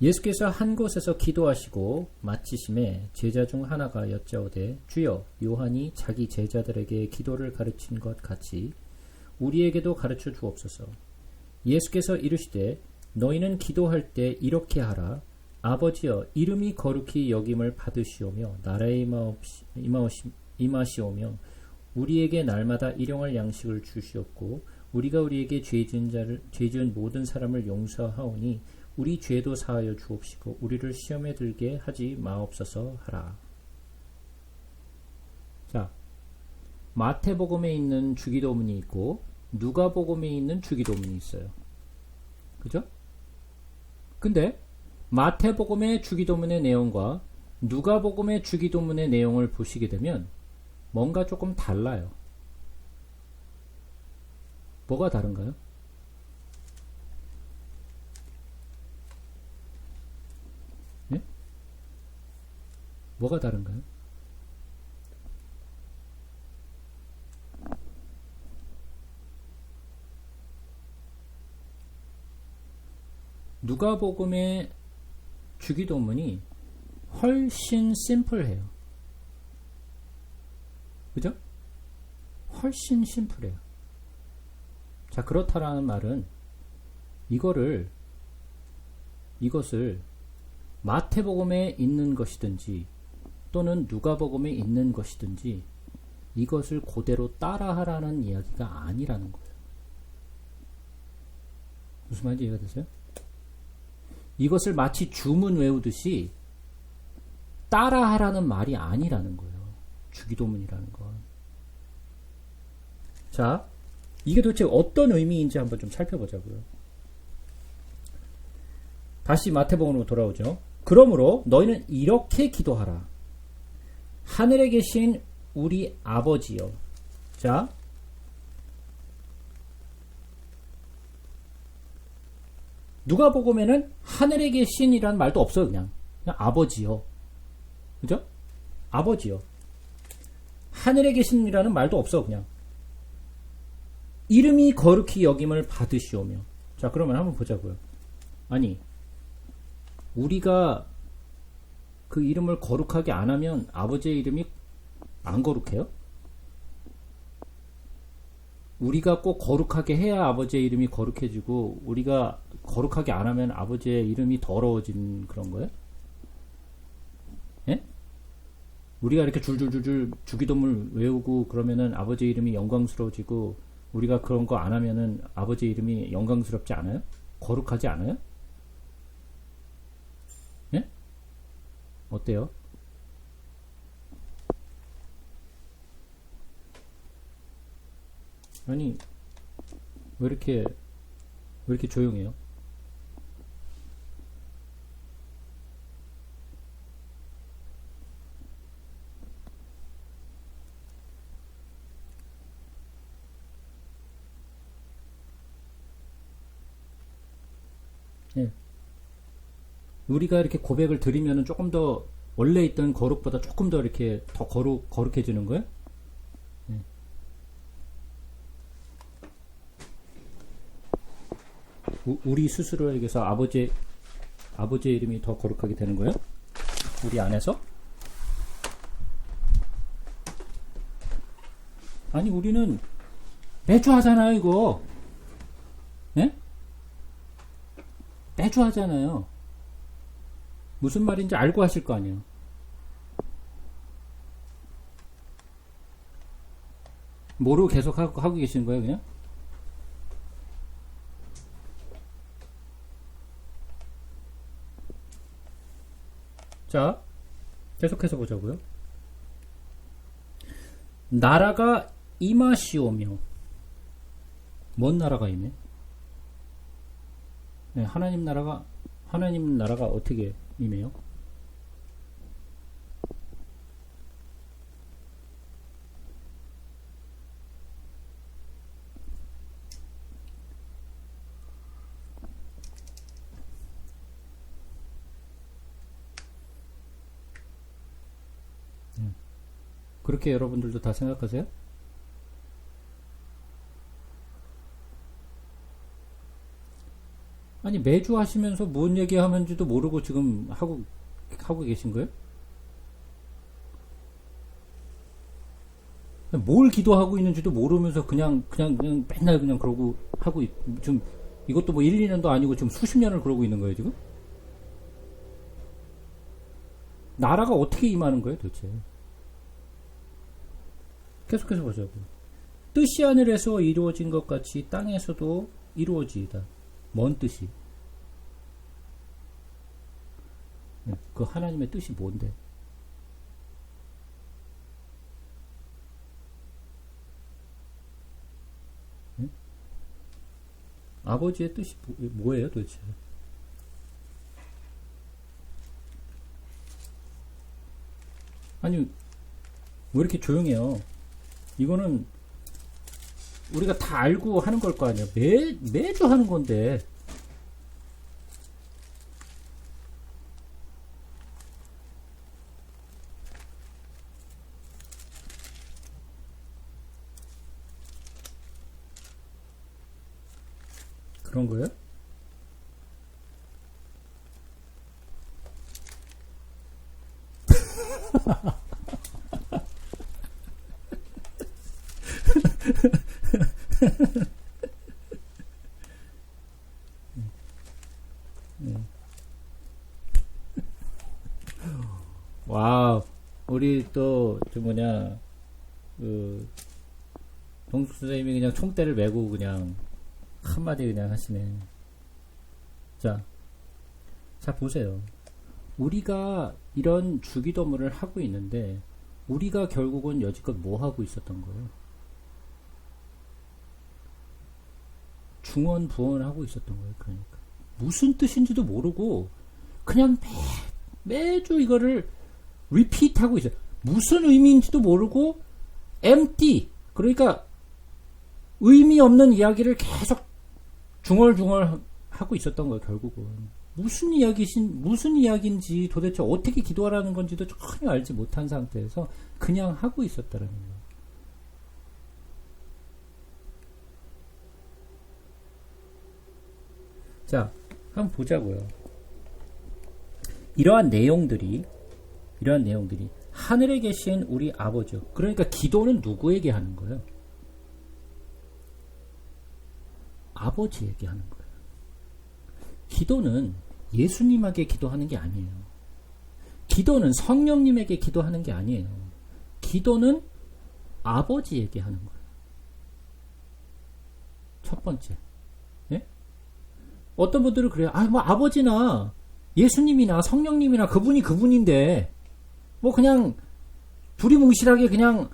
예수께서 한 곳에서 기도하시고 마치심에 제자 중 하나가 여짜오되 주여 요한이 자기 제자들에게 기도를 가르친 것 같이 우리에게도 가르쳐 주옵소서. 예수께서 이르시되 너희는 기도할 때 이렇게 하라. 아버지여 이름이 거룩히 여김을 받으시오며 나라에 임하시오며 우리에게 날마다 일용할 양식을 주시옵고 우리가 우리에게 죄 지은 모든 사람을 용서하오니 우리 죄도 사하여 주옵시고 우리를 시험에 들게 하지 마옵소서 하라. 자, 마태복음에 있는 주기도문이 있고 누가복음에 있는 주기도문이 있어요. 그죠? 근데 마태복음의 주기도문의 내용과 누가복음의 주기도문의 내용을 보시게 되면 뭔가 조금 달라요. 뭐가 다른가요? 네? 뭐가 다른가요? 누가복음의 주기도문이 훨씬 심플해요. 그죠? 훨씬 심플해요. 자, 그렇다라는 말은 이것을 마태복음에 있는 것이든지 또는 누가복음에 있는 것이든지 이것을 그대로 따라하라는 이야기가 아니라는 거예요. 무슨 말인지 이해가 되세요? 이것을 마치 주문 외우듯이 따라하라는 말이 아니라는 거예요. 주기도문이라는 건. 자, 이게 도대체 어떤 의미인지 한번 좀 살펴보자고요. 다시 마태복음으로 돌아오죠. 그러므로 너희는 이렇게 기도하라. 하늘에 계신 우리 아버지여. 자, 누가복음에는 하늘에 계신이라는 말도 없어요. 그냥 아버지요. 그죠? 아버지요. 하늘에 계신이라는 말도 없어. 그냥 이름이 거룩히 여김을 받으시오며. 자, 그러면 한번 보자고요. 아니, 우리가 그 이름을 거룩하게 안 하면 아버지의 이름이 안 거룩해요? 우리가 꼭 거룩하게 해야 아버지의 이름이 거룩해지고 우리가 거룩하게 안 하면 아버지의 이름이 더러워진 그런 거예요? 예? 우리가 이렇게 줄줄줄줄 주기도문을 외우고 그러면은 아버지의 이름이 영광스러워지고 우리가 그런 거 안 하면은 아버지의 이름이 영광스럽지 않아요? 거룩하지 않아요? 예? 어때요? 아니, 왜 이렇게 조용해요? 예. 우리가 이렇게 고백을 드리면은 조금 더 원래 있던 거룩보다 조금 더 이렇게 더 거룩해지는 거예요? 예. 우리 스스로에게서 아버지의 이름이 더 거룩하게 되는 거예요? 우리 안에서? 아니, 우리는 매주 하잖아요, 이거. 예? 매주 하잖아요. 무슨 말인지 알고 하실 거 아니에요. 모르고 계속 하고 계시는 거예요, 그냥? 자, 계속해서 보자고요. 나라가 임하시오며. 뭔 나라가 임해? 네, 하나님 나라가 어떻게 임해요? 그렇게 여러분들도 다 생각하세요? 아니, 매주 하시면서 뭔 얘기하는지도 모르고 지금 하고 계신 거예요? 뭘 기도하고 있는지도 모르면서 그냥 맨날 그냥 그러고 하고 지금 이것도 뭐 1, 2년도 아니고 지금 수십 년을 그러고 있는 거예요, 지금? 나라가 어떻게 임하는 거예요, 도대체? 계속해서 보자고. 뜻이 하늘에서 이루어진 것 같이 땅에서도 이루어지이다. 뭔 뜻이? 그 하나님의 뜻이 뭔데? 응? 아버지의 뜻이 뭐예요 도대체? 아니, 왜 이렇게 조용해요? 이거는 우리가 다 알고 하는 걸 거 아니야. 매주 하는 건데. 그런 거예요? 와, 우리 또, 동숙 선생님이 그냥 총대를 메고 그냥 한마디 그냥 하시네. 자, 보세요. 우리가 이런 주기도문을 하고 있는데, 우리가 결국은 여지껏 뭐 하고 있었던 거예요? 중언부언하고 있었던 거예요. 그러니까. 무슨 뜻인지도 모르고, 그냥 매주 이거를 리피트하고 있어요. 무슨 의미인지도 모르고, empty. 그러니까, 의미 없는 이야기를 계속 중얼중얼 하고 있었던 거예요, 결국은. 무슨 이야기인지 도대체 어떻게 기도하라는 건지도 전혀 알지 못한 상태에서 그냥 하고 있었다는 거예요. 자, 한번 보자고요. 이러한 내용들이 하늘에 계신 우리 아버지요. 그러니까 기도는 누구에게 하는 거예요? 아버지에게 하는 거예요. 기도는 예수님에게 기도하는 게 아니에요. 기도는 성령님에게 기도하는 게 아니에요. 기도는 아버지에게 하는 거예요. 첫 번째. 예? 어떤 분들은 그래요. 아버지나 예수님이나 성령님이나 그분인데 뭐 그냥 두리뭉실하게 그냥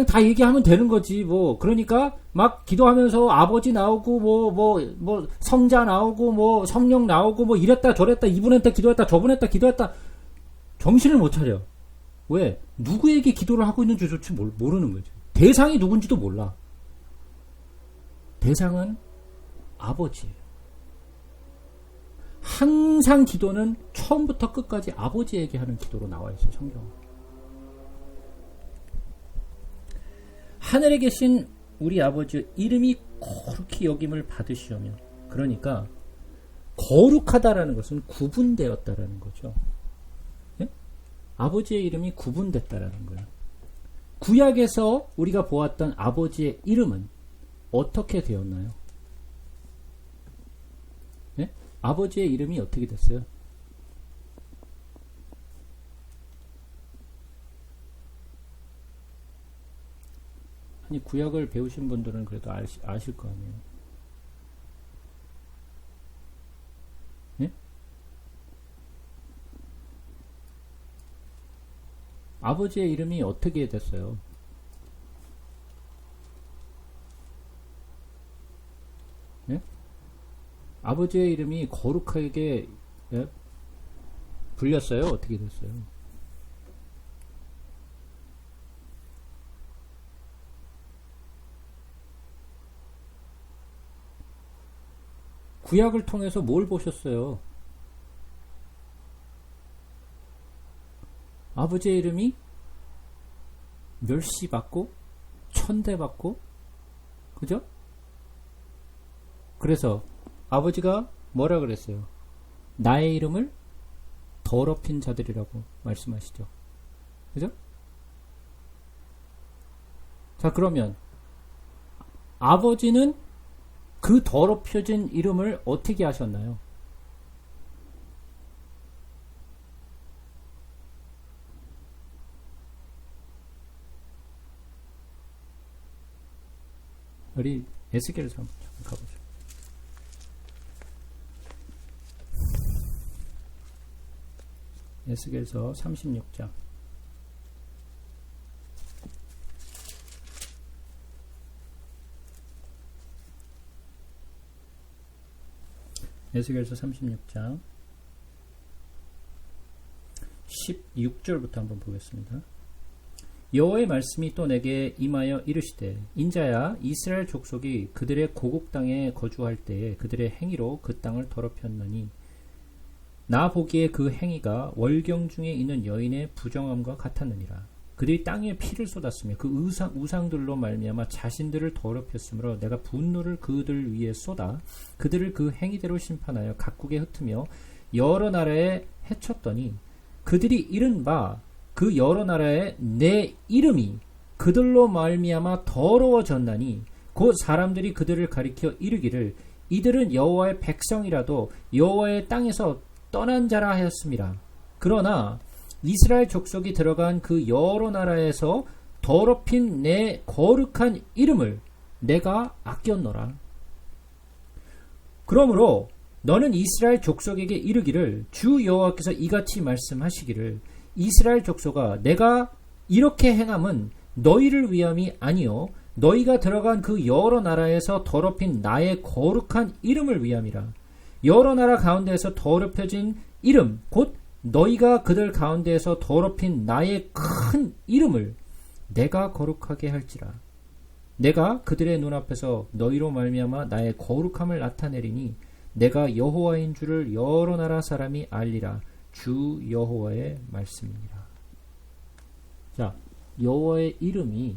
다 얘기하면 되는 거지. 그러니까 막 기도하면서 아버지 나오고 뭐 성자 나오고 뭐 성령 나오고 뭐 이랬다 저랬다 이분한테 기도했다 저분한테 기도했다. 정신을 못 차려. 왜? 누구에게 기도를 하고 있는지조차 모르는 거죠. 대상이 누군지도 몰라. 대상은 아버지예요. 항상 기도는 처음부터 끝까지 아버지에게 하는 기도로 나와 있어요. 성경은. 하늘에 계신 우리 아버지의 이름이 거룩히 여김을 받으시오며. 그러니까 거룩하다라는 것은 구분되었다라는 거죠. 예? 아버지의 이름이 구분됐다라는 거예요. 구약에서 우리가 보았던 아버지의 이름은 어떻게 되었나요? 예? 아버지의 이름이 어떻게 됐어요? 아니, 구약을 배우신 분들은 그래도 아실 거 아니에요. 예? 아버지의 이름이 어떻게 됐어요? 예? 아버지의 이름이 거룩하게 불렸어요? 어떻게 됐어요? 구약을 통해서 뭘 보셨어요? 아버지의 이름이 멸시받고 천대받고 그죠? 그래서 아버지가 뭐라 그랬어요? 나의 이름을 더럽힌 자들이라고 말씀하시죠. 그죠? 자, 그러면 아버지는 그 더럽혀진 이름을 어떻게 하셨나요? 우리 에스겔에서 한번 가보죠. 에스겔서 36장. 에스겔서 36장 16절부터 한번 보겠습니다. 여호와의 말씀이 또 내게 임하여 이르시되 인자야 이스라엘 족속이 그들의 고국 땅에 거주할 때에 그들의 행위로 그 땅을 더럽혔나니 나 보기에 그 행위가 월경 중에 있는 여인의 부정함과 같았느니라. 그들이 땅에 피를 쏟았으며 그 우상들로 말미암아 자신들을 더럽혔으므로 내가 분노를 그들 위에 쏟아 그들을 그 행위대로 심판하여 각국에 흩으며 여러 나라에 해쳤더니 그들이 이른 바 그 여러 나라에 내 이름이 그들로 말미암아 더러워졌나니 곧 사람들이 그들을 가리켜 이르기를 이들은 여호와의 백성이라도 여호와의 땅에서 떠난 자라 하였습니다. 그러나 이스라엘 족속이 들어간 그 여러 나라에서 더럽힌 내 거룩한 이름을 내가 아꼈노라. 그러므로 너는 이스라엘 족속에게 이르기를 주 여호와께서 이같이 말씀하시기를 이스라엘 족속아 내가 이렇게 행함은 너희를 위함이 아니요 너희가 들어간 그 여러 나라에서 더럽힌 나의 거룩한 이름을 위함이라. 여러 나라 가운데에서 더럽혀진 이름 곧 너희가 그들 가운데에서 더럽힌 나의 큰 이름을 내가 거룩하게 할지라. 내가 그들의 눈앞에서 너희로 말미암아 나의 거룩함을 나타내리니 내가 여호와인 줄을 여러 나라 사람이 알리라. 주 여호와의 말씀이니라. 자, 여호와의 이름이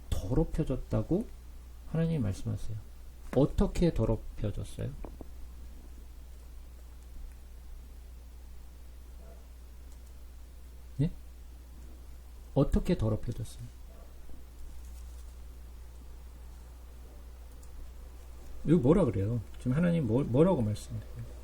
더럽혀졌다고 하나님이 말씀하세요. 어떻게 더럽혀졌어요? 네? 어떻게 더럽혀졌어요? 이거 뭐라 그래요? 지금 하나님 뭐라고 말씀드려요?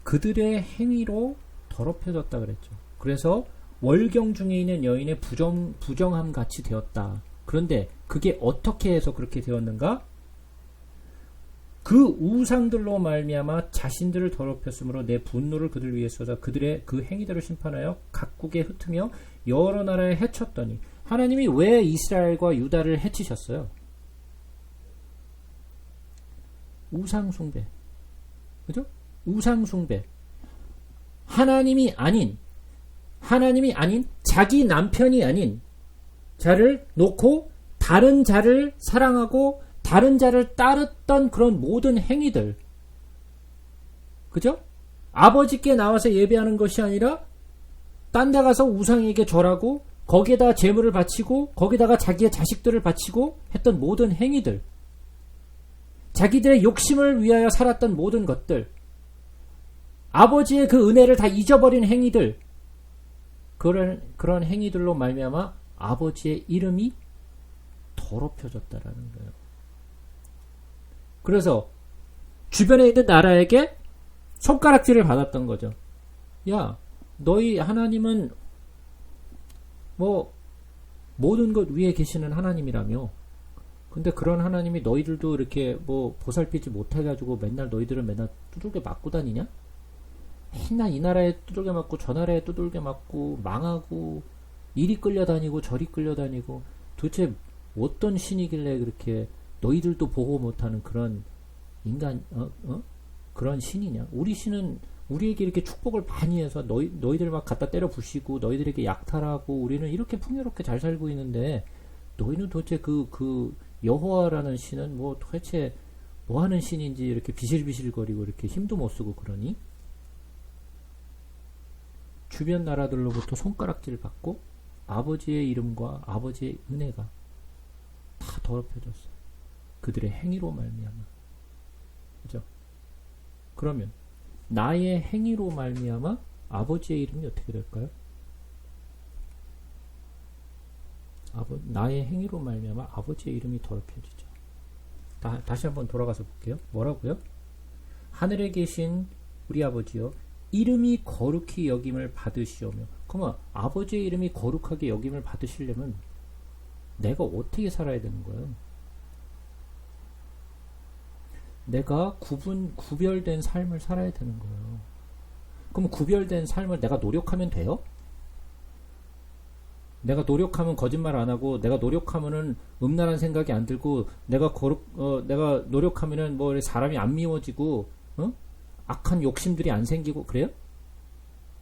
그들의 행위로 더럽혀졌다 그랬죠. 그래서 월경 중에 있는 여인의 부정함 같이 되었다. 그런데 그게 어떻게 해서 그렇게 되었는가? 그 우상들로 말미암아 자신들을 더럽혔으므로 내 분노를 그들 위에 쏟아 그들의 그 행위대로 심판하여 각국에 흩으며 여러 나라에 해쳤더니 하나님이 왜 이스라엘과 유다를 해치셨어요? 우상숭배. 그죠? 우상숭배. 하나님이 아닌 자기 남편이 아닌 자를 놓고 다른 자를 사랑하고 다른 자를 따랐던 그런 모든 행위들. 그죠? 아버지께 나와서 예배하는 것이 아니라 딴 데 가서 우상에게 절하고 거기에다가 제물을 바치고 거기다가 자기의 자식들을 바치고 했던 모든 행위들. 자기들의 욕심을 위하여 살았던 모든 것들. 아버지의 그 은혜를 다 잊어버린 행위들. 그런 행위들로 말미암아 아버지의 이름이 더럽혀졌다라는 거예요. 그래서 주변에 있는 나라에게 손가락질을 받았던 거죠. 야, 너희 하나님은 뭐 모든 것 위에 계시는 하나님이라며. 근데 그런 하나님이 너희들도 이렇게 뭐 보살피지 못해가지고 너희들은 맨날 두들겨 맞고 다니냐? 맨날 이 나라에 두들겨 맞고 저 나라에 두들겨 맞고 망하고 이리 끌려다니고 저리 끌려다니고 도대체 어떤 신이길래 그렇게 너희들도 보호 못하는 그런 인간 그런 신이냐? 우리 신은 우리에게 이렇게 축복을 많이 해서 너희들 막 갖다 때려 부시고 너희들에게 약탈하고 우리는 이렇게 풍요롭게 잘 살고 있는데 너희는 도대체 그 여호와라는 신은 뭐 도대체 뭐 하는 신인지 이렇게 비실비실거리고 이렇게 힘도 못 쓰고 그러니? 주변 나라들로부터 손가락질 받고 아버지의 이름과 아버지의 은혜가 다 더럽혀졌어요. 그들의 행위로 말미암아. 그죠? 그러면 나의 행위로 말미암아 아버지의 이름이 어떻게 될까요? 나의 행위로 말미암아 아버지의 이름이 더럽혀지죠. 다시 한번 돌아가서 볼게요. 뭐라고요? 하늘에 계신 우리 아버지여 이름이 거룩히 여김을 받으시오며. 그러면 아버지의 이름이 거룩하게 여김을 받으시려면 내가 어떻게 살아야 되는 거예요? 내가 구별된 삶을 살아야 되는 거예요. 그럼 구별된 삶을 내가 노력하면 돼요? 내가 노력하면 거짓말 안 하고, 내가 노력하면은 음란한 생각이 안 들고, 내가 노력하면은 뭐 사람이 안 미워지고, 악한 욕심들이 안 생기고, 그래요?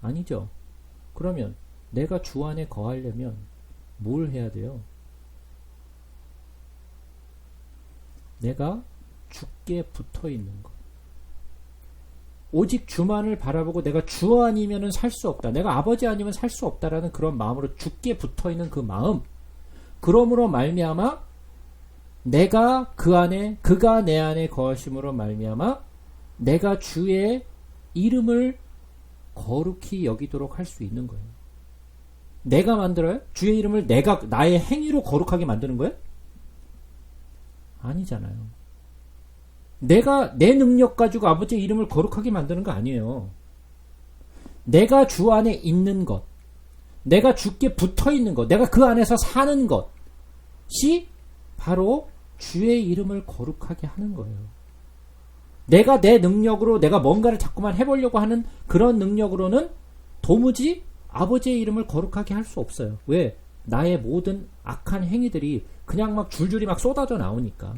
아니죠. 그러면 내가 주 안에 거하려면 뭘 해야 돼요? 내가 주께 붙어 있는 것. 오직 주만을 바라보고 내가 주 아니면은 살 수 없다. 내가 아버지 아니면 살 수 없다라는 그런 마음으로 주께 붙어 있는 그 마음. 그러므로 말미암아 내가 그 안에 그가 내 안에 거하심으로 말미암아 내가 주의 이름을 거룩히 여기도록 할 수 있는 거예요. 내가 만들어요? 주의 이름을 내가 나의 행위로 거룩하게 만드는 거예요? 아니잖아요. 내가 내 능력 가지고 아버지의 이름을 거룩하게 만드는 거 아니에요. 내가 주 안에 있는 것, 내가 주께 붙어 있는 것, 내가 그 안에서 사는 것이 바로 주의 이름을 거룩하게 하는 거예요. 내가 내 능력으로 내가 뭔가를 자꾸만 해보려고 하는 그런 능력으로는 도무지 아버지의 이름을 거룩하게 할 수 없어요. 왜? 나의 모든 악한 행위들이 그냥 막 줄줄이 막 쏟아져 나오니까.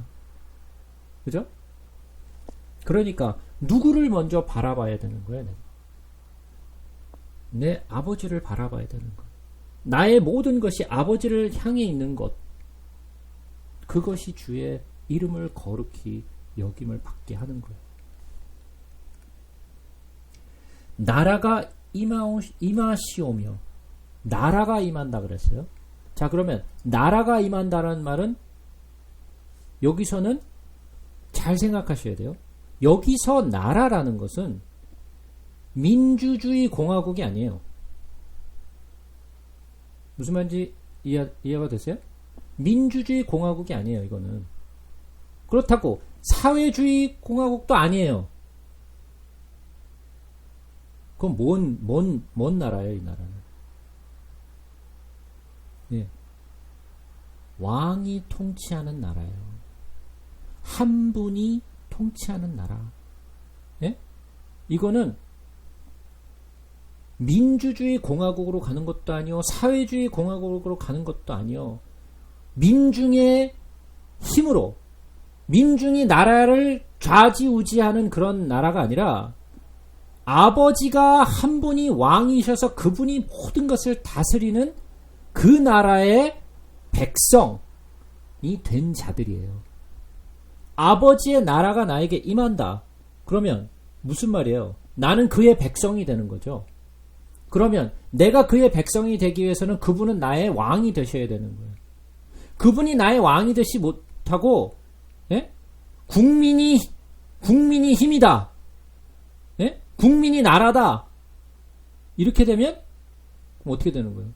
그죠? 그러니까 누구를 먼저 바라봐야 되는 거예요? 내 아버지를 바라봐야 되는 거예요. 나의 모든 것이 아버지를 향해 있는 것, 그것이 주의 이름을 거룩히 여김을 받게 하는 거예요. 나라가 임하시오며, 나라가 임한다 그랬어요. 자, 그러면 나라가 임한다라는 말은 여기서는 잘 생각하셔야 돼요. 여기서 나라라는 것은 민주주의 공화국이 아니에요. 무슨 말인지 이해가 되세요? 민주주의 공화국이 아니에요, 이거는. 그렇다고 사회주의 공화국도 아니에요. 그건 뭔 나라예요, 이 나라는? 예. 왕이 통치하는 나라예요. 한 분이 통치하는 나라. 예? 이거는 민주주의 공화국으로 가는 것도 아니요, 사회주의 공화국으로 가는 것도 아니요. 민중의 힘으로, 민중이 나라를 좌지우지하는 그런 나라가 아니라 아버지가 한 분이 왕이셔서 그분이 모든 것을 다스리는 그 나라의 백성이 된 자들이에요. 아버지의 나라가 나에게 임한다. 그러면 무슨 말이에요? 나는 그의 백성이 되는 거죠. 그러면 내가 그의 백성이 되기 위해서는 그분은 나의 왕이 되셔야 되는 거예요. 그분이 나의 왕이 되시 못하고, 예? 국민이 힘이다. 예? 국민이 나라다. 이렇게 되면 어떻게 되는 거예요?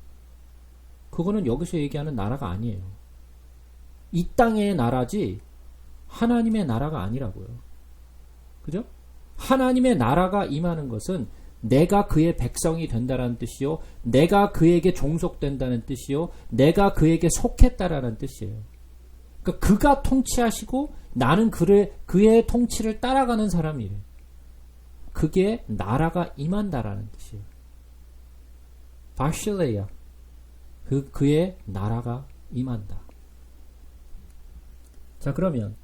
그거는 여기서 얘기하는 나라가 아니에요. 이 땅의 나라지 하나님의 나라가 아니라고요. 그죠? 하나님의 나라가 임하는 것은 내가 그의 백성이 된다는 뜻이요, 내가 그에게 종속된다는 뜻이요, 내가 그에게 속했다라는 뜻이에요. 그러니까 그가 통치하시고 나는 그의 통치를 따라가는 사람이에요. 그게 나라가 임한다라는 뜻이에요. 바실레야, 그의 나라가 임한다. 자, 그러면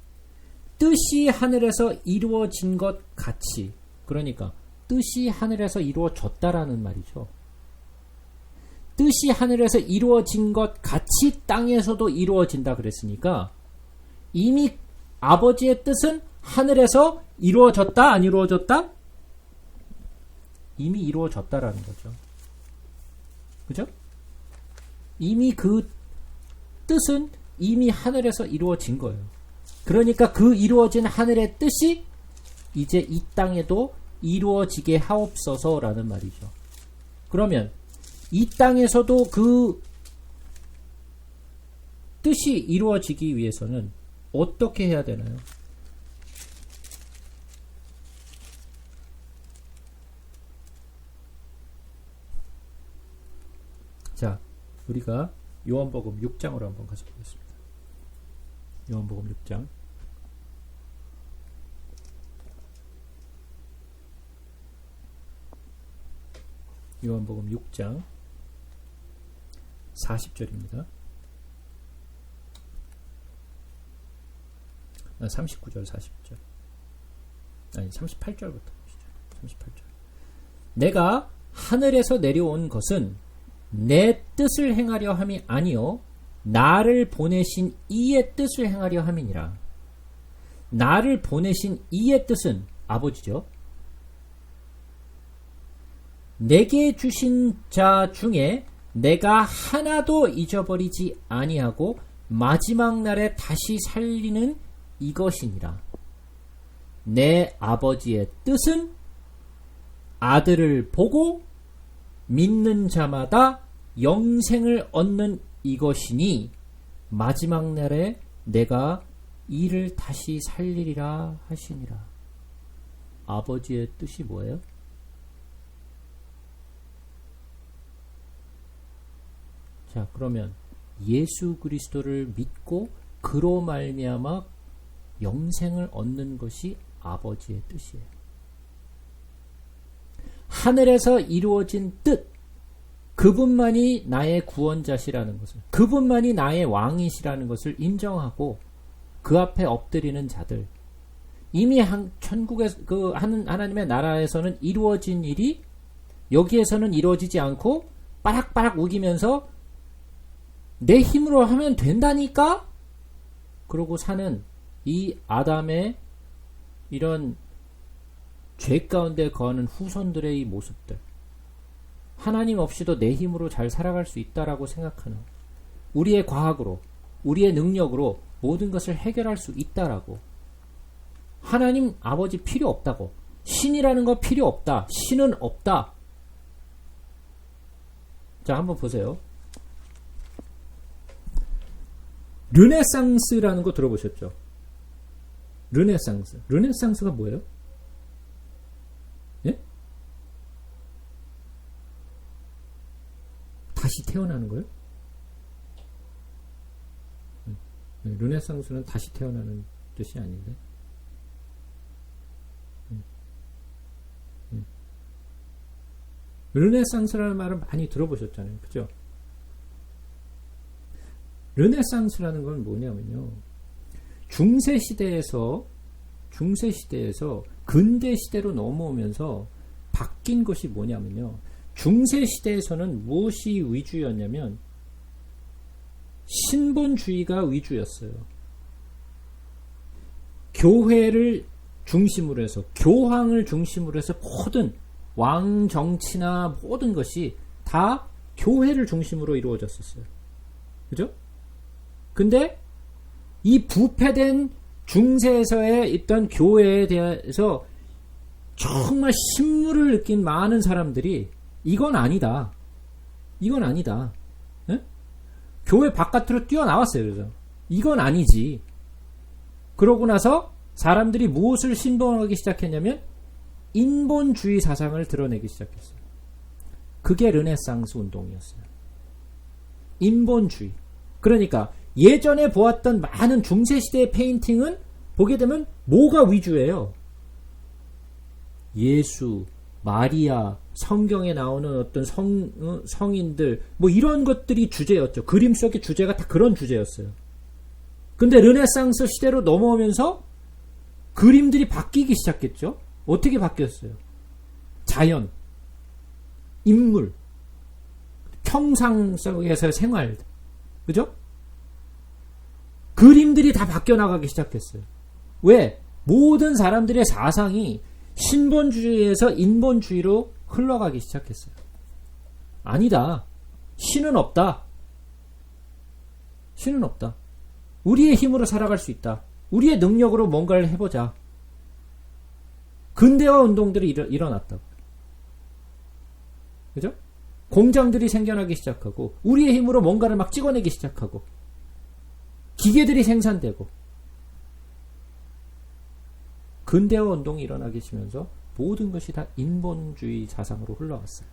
뜻이 하늘에서 이루어진 것 같이, 그러니까 뜻이 하늘에서 이루어졌다라는 말이죠. 뜻이 하늘에서 이루어진 것 같이 땅에서도 이루어진다 그랬으니까 이미 아버지의 뜻은 하늘에서 이루어졌다, 안 이루어졌다? 이미 이루어졌다라는 거죠. 그죠? 이미 그 뜻은 이미 하늘에서 이루어진 거예요. 그러니까 그 이루어진 하늘의 뜻이 이제 이 땅에도 이루어지게 하옵소서라는 말이죠. 그러면 이 땅에서도 그 뜻이 이루어지기 위해서는 어떻게 해야 되나요? 자, 우리가 요한복음 6장으로 한번 가서 보겠습니다. 요한복음 6장. 요한복음 6장 40절입니다. 39절, 40절. 아니, 38절부터 보시죠. 38절. 내가 하늘에서 내려온 것은 내 뜻을 행하려 함이 아니요 나를 보내신 이의 뜻을 행하려 함이니라. 나를 보내신 이의 뜻은 아버지죠. 내게 주신 자 중에 내가 하나도 잊어버리지 아니하고 마지막 날에 다시 살리는 이것이니라. 내 아버지의 뜻은 아들을 보고 믿는 자마다 영생을 얻는 이것이니 마지막 날에 내가 이를 다시 살리리라 하시니라. 아버지의 뜻이 뭐예요? 자, 그러면 예수 그리스도를 믿고 그로 말미암아 영생을 얻는 것이 아버지의 뜻이에요. 하늘에서 이루어진 뜻, 그분만이 나의 구원자시라는 것을, 그분만이 나의 왕이시라는 것을 인정하고 그 앞에 엎드리는 자들, 이미 천국의 그 하나님의 나라에서는 이루어진 일이 여기에서는 이루어지지 않고 빠락빠락 우기면서 내 힘으로 하면 된다니까? 그러고 사는 이 아담의 이런 죄 가운데 거하는 후손들의 이 모습들, 하나님 없이도 내 힘으로 잘 살아갈 수 있다라고 생각하는, 우리의 과학으로, 우리의 능력으로 모든 것을 해결할 수 있다라고, 하나님 아버지 필요 없다고, 신이라는 거 필요 없다, 신은 없다. 자, 한번 보세요. 르네상스라는 거 들어보셨죠? 르네상스. 르네상스가 뭐예요? 예? 다시 태어나는 거예요? 르네상스는 다시 태어나는 뜻이 아닌데. 르네상스라는 말은 많이 들어보셨잖아요. 그죠? 르네상스라는 건 뭐냐면요. 중세시대에서 근대시대로 넘어오면서 바뀐 것이 뭐냐면요. 중세시대에서는 무엇이 위주였냐면 신본주의가 위주였어요. 교회를 중심으로 해서, 교황을 중심으로 해서 모든 왕정치나 모든 것이 다 교회를 중심으로 이루어졌었어요. 그죠? 근데 이 부패된 중세에서의 있던 교회에 대해서 정말 신물을 느낀 많은 사람들이 이건 아니다. 이건 아니다. 에? 교회 바깥으로 뛰어나왔어요. 그래서 이건 아니지. 그러고 나서 사람들이 무엇을 신봉하기 시작했냐면 인본주의 사상을 드러내기 시작했어요. 그게 르네상스 운동이었어요. 인본주의. 그러니까 예전에 보았던 많은 중세시대의 페인팅은 보게 되면 뭐가 위주예요? 예수, 마리아, 성경에 나오는 어떤 성인들, 뭐 이런 것들이 주제였죠. 그림 속의 주제가 다 그런 주제였어요. 근데 르네상스 시대로 넘어오면서 그림들이 바뀌기 시작했죠. 어떻게 바뀌었어요? 자연, 인물, 평상 속에서의 생활, 그죠? 그림들이 다 바뀌어 나가기 시작했어요. 왜? 모든 사람들의 사상이 신본주의에서 인본주의로 흘러가기 시작했어요. 아니다. 신은 없다. 신은 없다. 우리의 힘으로 살아갈 수 있다. 우리의 능력으로 뭔가를 해보자. 근대화 운동들이 일어났다고. 그죠? 공장들이 생겨나기 시작하고, 우리의 힘으로 뭔가를 막 찍어내기 시작하고, 기계들이 생산되고, 근대화 운동이 일어나기 시면서 모든 것이 다 인본주의 사상으로 흘러갔어요.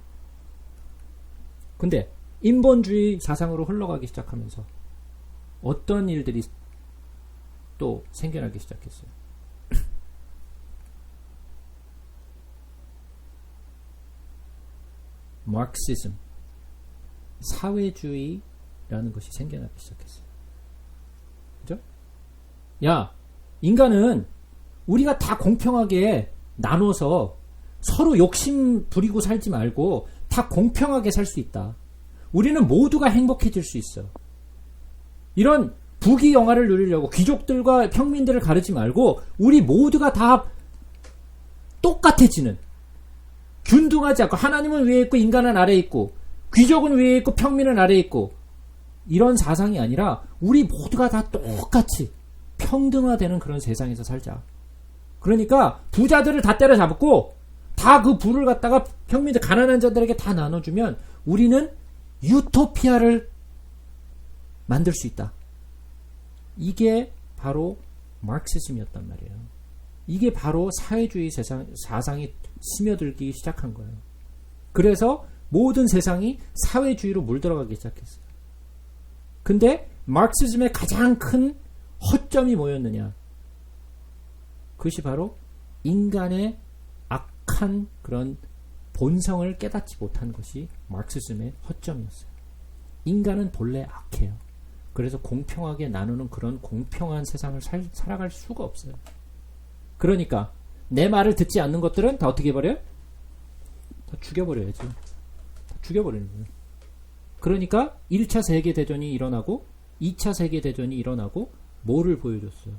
근데 인본주의 사상으로 흘러가기 시작하면서 어떤 일들이 또 생겨나기 시작했어요. 마르크시즘, 사회주의라는 것이 생겨나기 시작했어요. 그죠? 야, 인간은 우리가 다 공평하게 나눠서 서로 욕심 부리고 살지 말고 다 공평하게 살 수 있다. 우리는 모두가 행복해질 수 있어. 이런 부귀 영화를 누리려고 귀족들과 평민들을 가르지 말고 우리 모두가 다 똑같아지는, 균등하지 않고 하나님은 위에 있고 인간은 아래에 있고 귀족은 위에 있고 평민은 아래에 있고 이런 사상이 아니라 우리 모두가 다 똑같이 평등화되는 그런 세상에서 살자. 그러니까 부자들을 다 때려잡고 다 그 부를 갖다가 평민들 가난한 자들에게 다 나눠주면 우리는 유토피아를 만들 수 있다. 이게 바로 마르크시즘이었단 말이에요. 이게 바로 사회주의 사상이 스며들기 시작한 거예요. 그래서 모든 세상이 사회주의로 물들어가기 시작했어요. 근데 마르크시즘의 가장 큰 허점이 뭐였느냐? 그것이 바로 인간의 악한 그런 본성을 깨닫지 못한 것이 마르크시즘의 허점이었어요. 인간은 본래 악해요. 그래서 공평하게 나누는 그런 공평한 세상을 살아갈 수가 없어요. 그러니까 내 말을 듣지 않는 것들은 다 어떻게 해버려요? 다 죽여버려야지. 다 죽여버리는 거예요. 그러니까 1차 세계대전이 일어나고 2차 세계대전이 일어나고 뭐를 보여줬어요?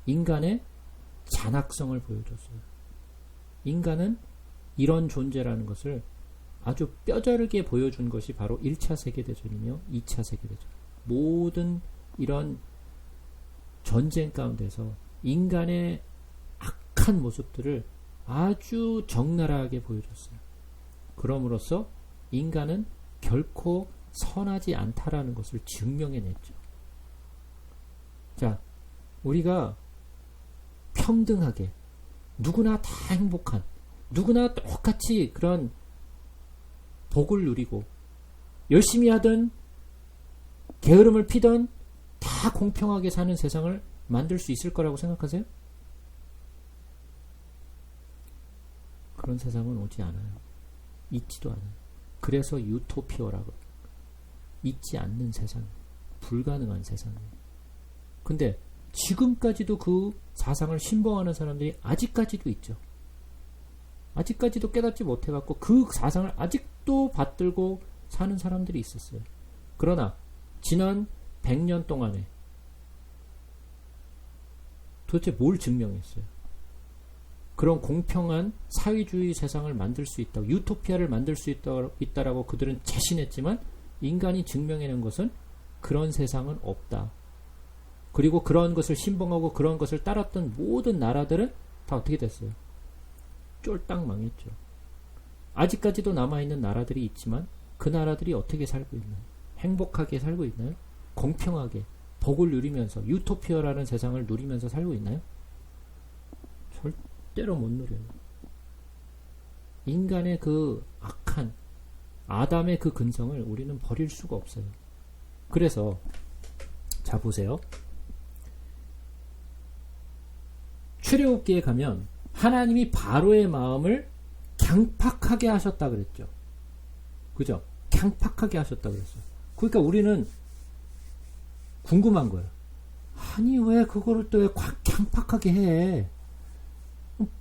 인간의 잔악성을 보여줬어요. 인간은 이런 존재라는 것을 아주 뼈저리게 보여준 것이 바로 1차 세계대전이며 2차 세계대전. 모든 이런 전쟁 가운데서 인간의 악한 모습들을 아주 적나라하게 보여줬어요. 그럼으로써 인간은 결코 선하지 않다라는 것을 증명해냈죠. 자, 우리가 평등하게 누구나 다 행복한, 누구나 똑같이 그런 복을 누리고 열심히 하든 게으름을 피든 다 공평하게 사는 세상을 만들 수 있을 거라고 생각하세요? 그런 세상은 오지 않아요. 있지도 않아요. 그래서 유토피아라고, 있지 않는 세상, 불가능한 세상이에요. 근데 지금까지도 그 사상을 신봉하는 사람들이 아직까지도 있죠. 아직까지도 깨닫지 못해갖고 그 사상을 아직도 받들고 사는 사람들이 있었어요. 그러나 지난 100년 동안에 도대체 뭘 증명했어요? 그런 공평한 사회주의 세상을 만들 수 있다고, 유토피아를 만들 수 있다라고 그들은 자신했지만 인간이 증명해낸 것은 그런 세상은 없다. 그리고 그런 것을 신봉하고 그런 것을 따랐던 모든 나라들은 다 어떻게 됐어요? 쫄딱 망했죠. 아직까지도 남아있는 나라들이 있지만 그 나라들이 어떻게 살고 있나요? 행복하게 살고 있나요? 공평하게 복을 누리면서 유토피아라는 세상을 누리면서 살고 있나요? 절대로 못 누려요. 인간의 그 악한 아담의 그 근성을 우리는 버릴 수가 없어요. 그래서 자 보세요. 출애굽기에 가면 하나님이 바로의 마음을 강팍하게 하셨다 그랬죠. 그죠? 강팍하게 하셨다 그랬어요. 그러니까 우리는 궁금한 거예요. 아니 왜 그거를 또 왜 강팍하게 해?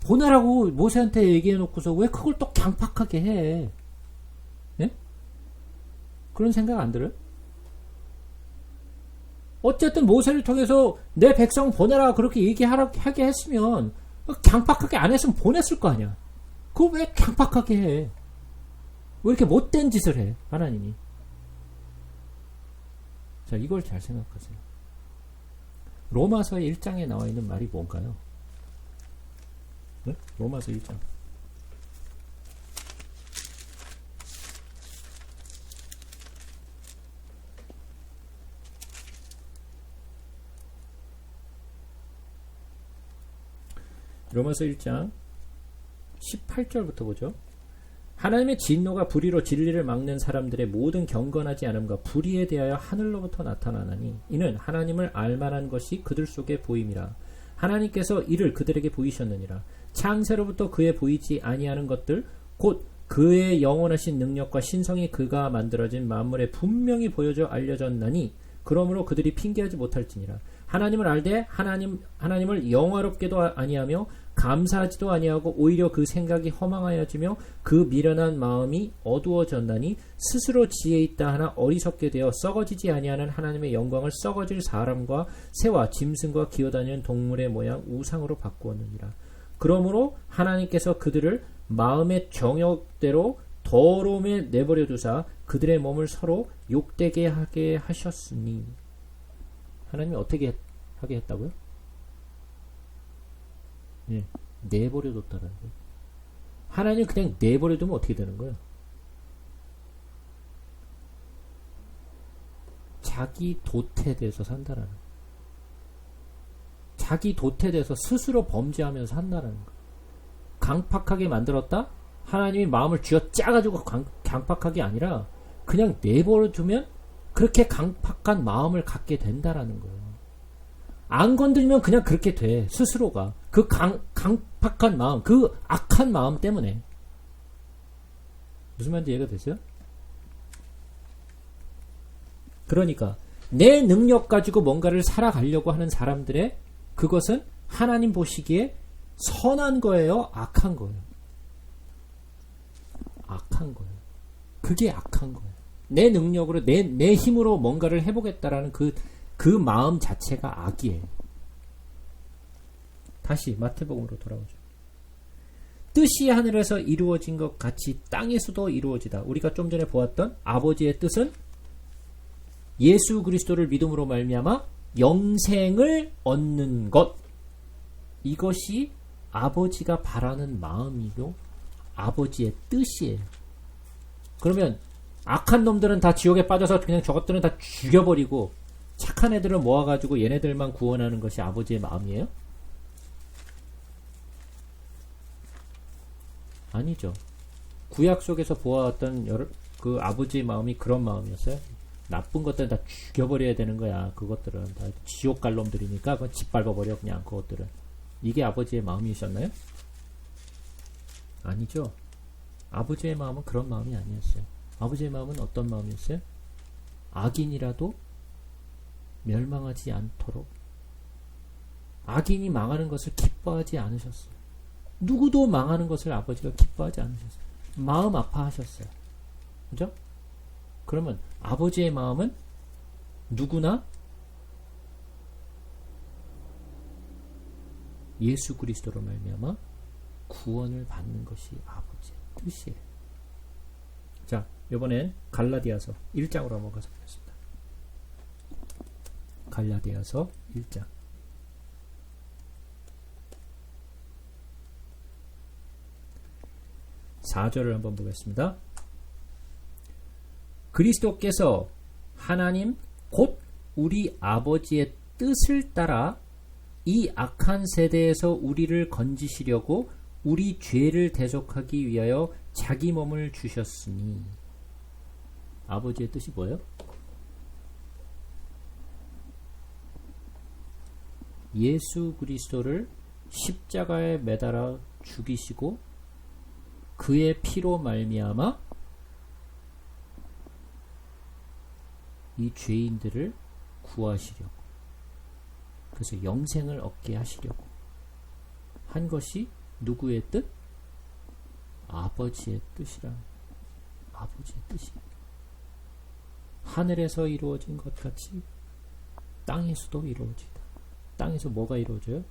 보내라고 모세한테 얘기해 놓고서 왜 그걸 또 강팍하게 해? 예? 그런 생각 안 들어요? 어쨌든 모세를 통해서 내 백성 보내라 그렇게 얘기하게 했으면 강팍하게 안 했으면 보냈을 거 아니야. 그걸 왜 강팍하게 해? 왜 이렇게 못된 짓을 해? 하나님이. 자, 이걸 잘 생각하세요. 로마서 1장에 나와 있는 말이 뭔가요? 네? 로마서 1장. 로마서 1장 18절부터 보죠. 하나님의 진노가 불의로 진리를 막는 사람들의 모든 경건하지 않음과 불의에 대하여 하늘로부터 나타나나니 이는 하나님을 알만한 것이 그들 속에 보임이라. 하나님께서 이를 그들에게 보이셨느니라. 창세로부터 그에 보이지 아니하는 것들 곧 그의 영원하신 능력과 신성이 그가 만들어진 만물에 분명히 보여져 알려졌나니 그러므로 그들이 핑계하지 못할지니라. 하나님을 알되 하나님을 영화롭게도 아니하며 감사하지도 아니하고 오히려 그 생각이 허망하여지며 그 미련한 마음이 어두워졌나니 스스로 지혜 있다 하나 어리석게 되어 썩어지지 아니하는 하나님의 영광을 썩어질 사람과 새와 짐승과 기어다니는 동물의 모양 우상으로 바꾸었느니라. 그러므로 하나님께서 그들을 마음의 정욕대로 더러움에 내버려 두사 그들의 몸을 서로 욕되게 하게 하셨으니. 하나님이 어떻게 하게 했다고요? 예, 내버려 뒀다는 거예요. 하나님 그냥 내버려 두면 어떻게 되는 거예요? 자기 도태돼서 산다라는 거예요. 자기 도태돼서 스스로 범죄하면서 산다라는 거예요. 강팍하게 만들었다? 하나님이 마음을 쥐어 짜가지고 강팍하게 아니라 그냥 내버려 두면 그렇게 강팍한 마음을 갖게 된다라는 거예요. 안 건들면 그냥 그렇게 돼. 스스로가. 그 강팍한 마음, 그 악한 마음 때문에. 무슨 말인지 이해가 됐어요? 그러니까 내 능력 가지고 뭔가를 살아가려고 하는 사람들의 그것은 하나님 보시기에 선한 거예요? 악한 거예요? 악한 거예요. 그게 악한 거예요. 내 능력으로 내 힘으로 뭔가를 해보겠다라는 그 마음 자체가 악이에요. 다시 마태복음으로 돌아오죠. 뜻이 하늘에서 이루어진 것 같이 땅에서도 이루어지다. 우리가 좀 전에 보았던 아버지의 뜻은 예수 그리스도를 믿음으로 말미암아 영생을 얻는 것. 이것이 아버지가 바라는 마음이고 아버지의 뜻이에요. 그러면 악한 놈들은 다 지옥에 빠져서 그냥 저것들은 다 죽여버리고 착한 애들을 모아가지고 얘네들만 구원하는 것이 아버지의 마음이에요? 아니죠. 구약 속에서 보아왔던 그 아버지의 마음이 그런 마음이었어요. 나쁜 것들은 다 죽여버려야 되는 거야. 그것들은 다 지옥 갈 놈들이니까 그건 짓밟아버려 그냥 그것들은. 이게 아버지의 마음이셨나요? 아니죠. 아버지의 마음은 그런 마음이 아니었어요. 아버지의 마음은 어떤 마음이었어요? 악인이라도 멸망하지 않도록, 악인이 망하는 것을 기뻐하지 않으셨어요. 누구도 망하는 것을 아버지가 기뻐하지 않으셨어요. 마음 아파하셨어요. 그죠? 그러면 아버지의 마음은 누구나 예수 그리스도로 말미암아 구원을 받는 것이 아버지의 뜻이에요. 자, 이번엔 갈라디아서 1장으로 한번 가서 보겠습니다. 갈라디아서 1장 4절을 한번 보겠습니다. 그리스도께서 하나님 곧 우리 아버지의 뜻을 따라 이 악한 세대에서 우리를 건지시려고 우리 죄를 대속하기 위하여 자기 몸을 주셨으니. 아버지의 뜻이 뭐예요? 예수 그리스도를 십자가에 매달아 죽이시고 그의 피로 말미암아 이 죄인들을 구하시려고, 그래서 영생을 얻게 하시려고 한 것이 누구의 뜻? 아버지의 뜻이라. 아버지의 뜻이 하늘에서 이루어진 것 같이 땅에서도 이루어지다. 땅에서 뭐가 이루어져요?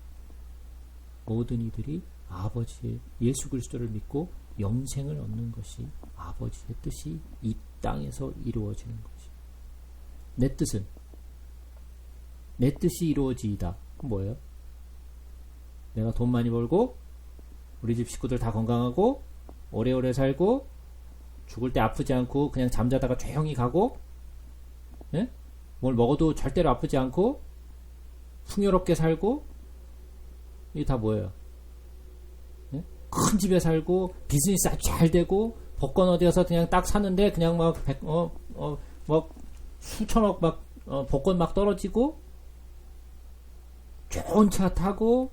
모든 이들이 아버지의 예수 그리스도를 믿고 영생을 얻는 것이 아버지의 뜻이 이 땅에서 이루어지는 것이. 내 뜻은? 내 뜻이 이루어지이다. 그럼 뭐예요? 내가 돈 많이 벌고 우리 집 식구들 다 건강하고 오래오래 살고 죽을 때 아프지 않고 그냥 잠자다가 조용히 가고, 예? 뭘 먹어도 절대로 아프지 않고 풍요롭게 살고, 이게 다 뭐예요? 예? 큰 집에 살고 비즈니스 아주 잘 되고 복권 어디 가서 그냥 딱 사는데 그냥 막 수천억 막 복권 막 떨어지고 좋은 차 타고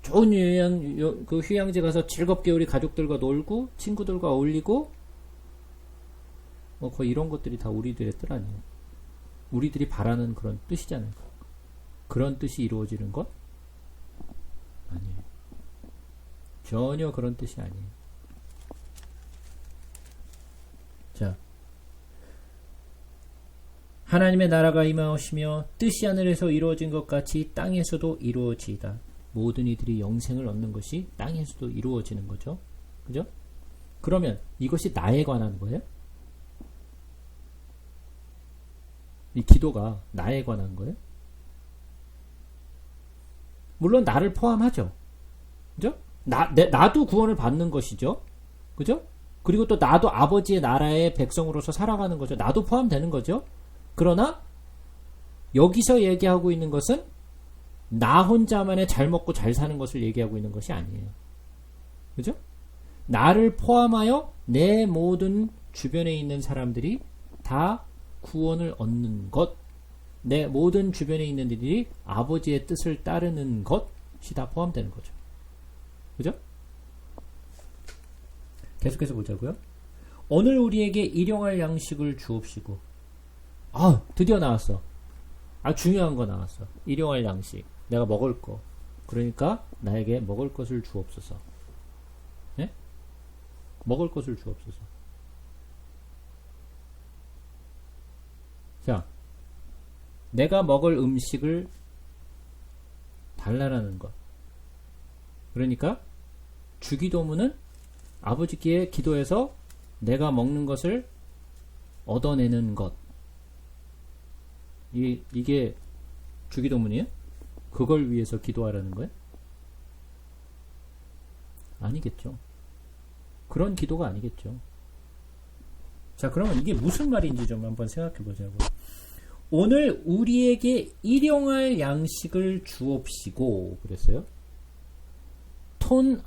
좋은 그 휴양지 가서 즐겁게 우리 가족들과 놀고 친구들과 어울리고, 거의 이런 것들이 다 우리들의 뜻 아니에요. 우리들이 바라는 그런 뜻이잖아요. 그런 뜻이 이루어지는 것 아니에요. 전혀 그런 뜻이 아니에요. 자, 하나님의 나라가 임하오시며 뜻이 하늘에서 이루어진 것 같이 땅에서도 이루어지이다. 모든 이들이 영생을 얻는 것이 땅에서도 이루어지는 거죠. 그죠? 그러면 이것이 나에 관한 거예요? 이 기도가 나에 관한 거예요? 물론 나를 포함하죠. 그죠? 나도 구원을 받는 것이죠. 그죠? 그리고 또 나도 아버지의 나라의 백성으로서 살아가는 거죠. 나도 포함되는 거죠. 그러나 여기서 얘기하고 있는 것은 나 혼자만의 잘 먹고 잘 사는 것을 얘기하고 있는 것이 아니에요. 그죠? 나를 포함하여 내 모든 주변에 있는 사람들이 다 구원을 얻는 것, 내 모든 주변에 있는 이들이 아버지의 뜻을 따르는 것이 다 포함되는 거죠. 그죠? 계속해서 보자고요. 오늘 우리에게 일용할 양식을 주옵시고. 드디어 나왔어. 중요한 거 나왔어. 일용할 양식. 내가 먹을 거. 그러니까 나에게 먹을 것을 주옵소서. 네? 먹을 것을 주옵소서. 자, 내가 먹을 음식을 달라라는 것. 그러니까 주기도문은 아버지께 기도해서 내가 먹는 것을 얻어내는 것. 이게 주기도문이에요? 그걸 위해서 기도하라는 거예요? 아니겠죠. 그런 기도가 아니겠죠. 자, 그러면 이게 무슨 말인지 좀 한번 생각해 보자고. 오늘 우리에게 일용할 양식을 주옵시고 그랬어요. 톤,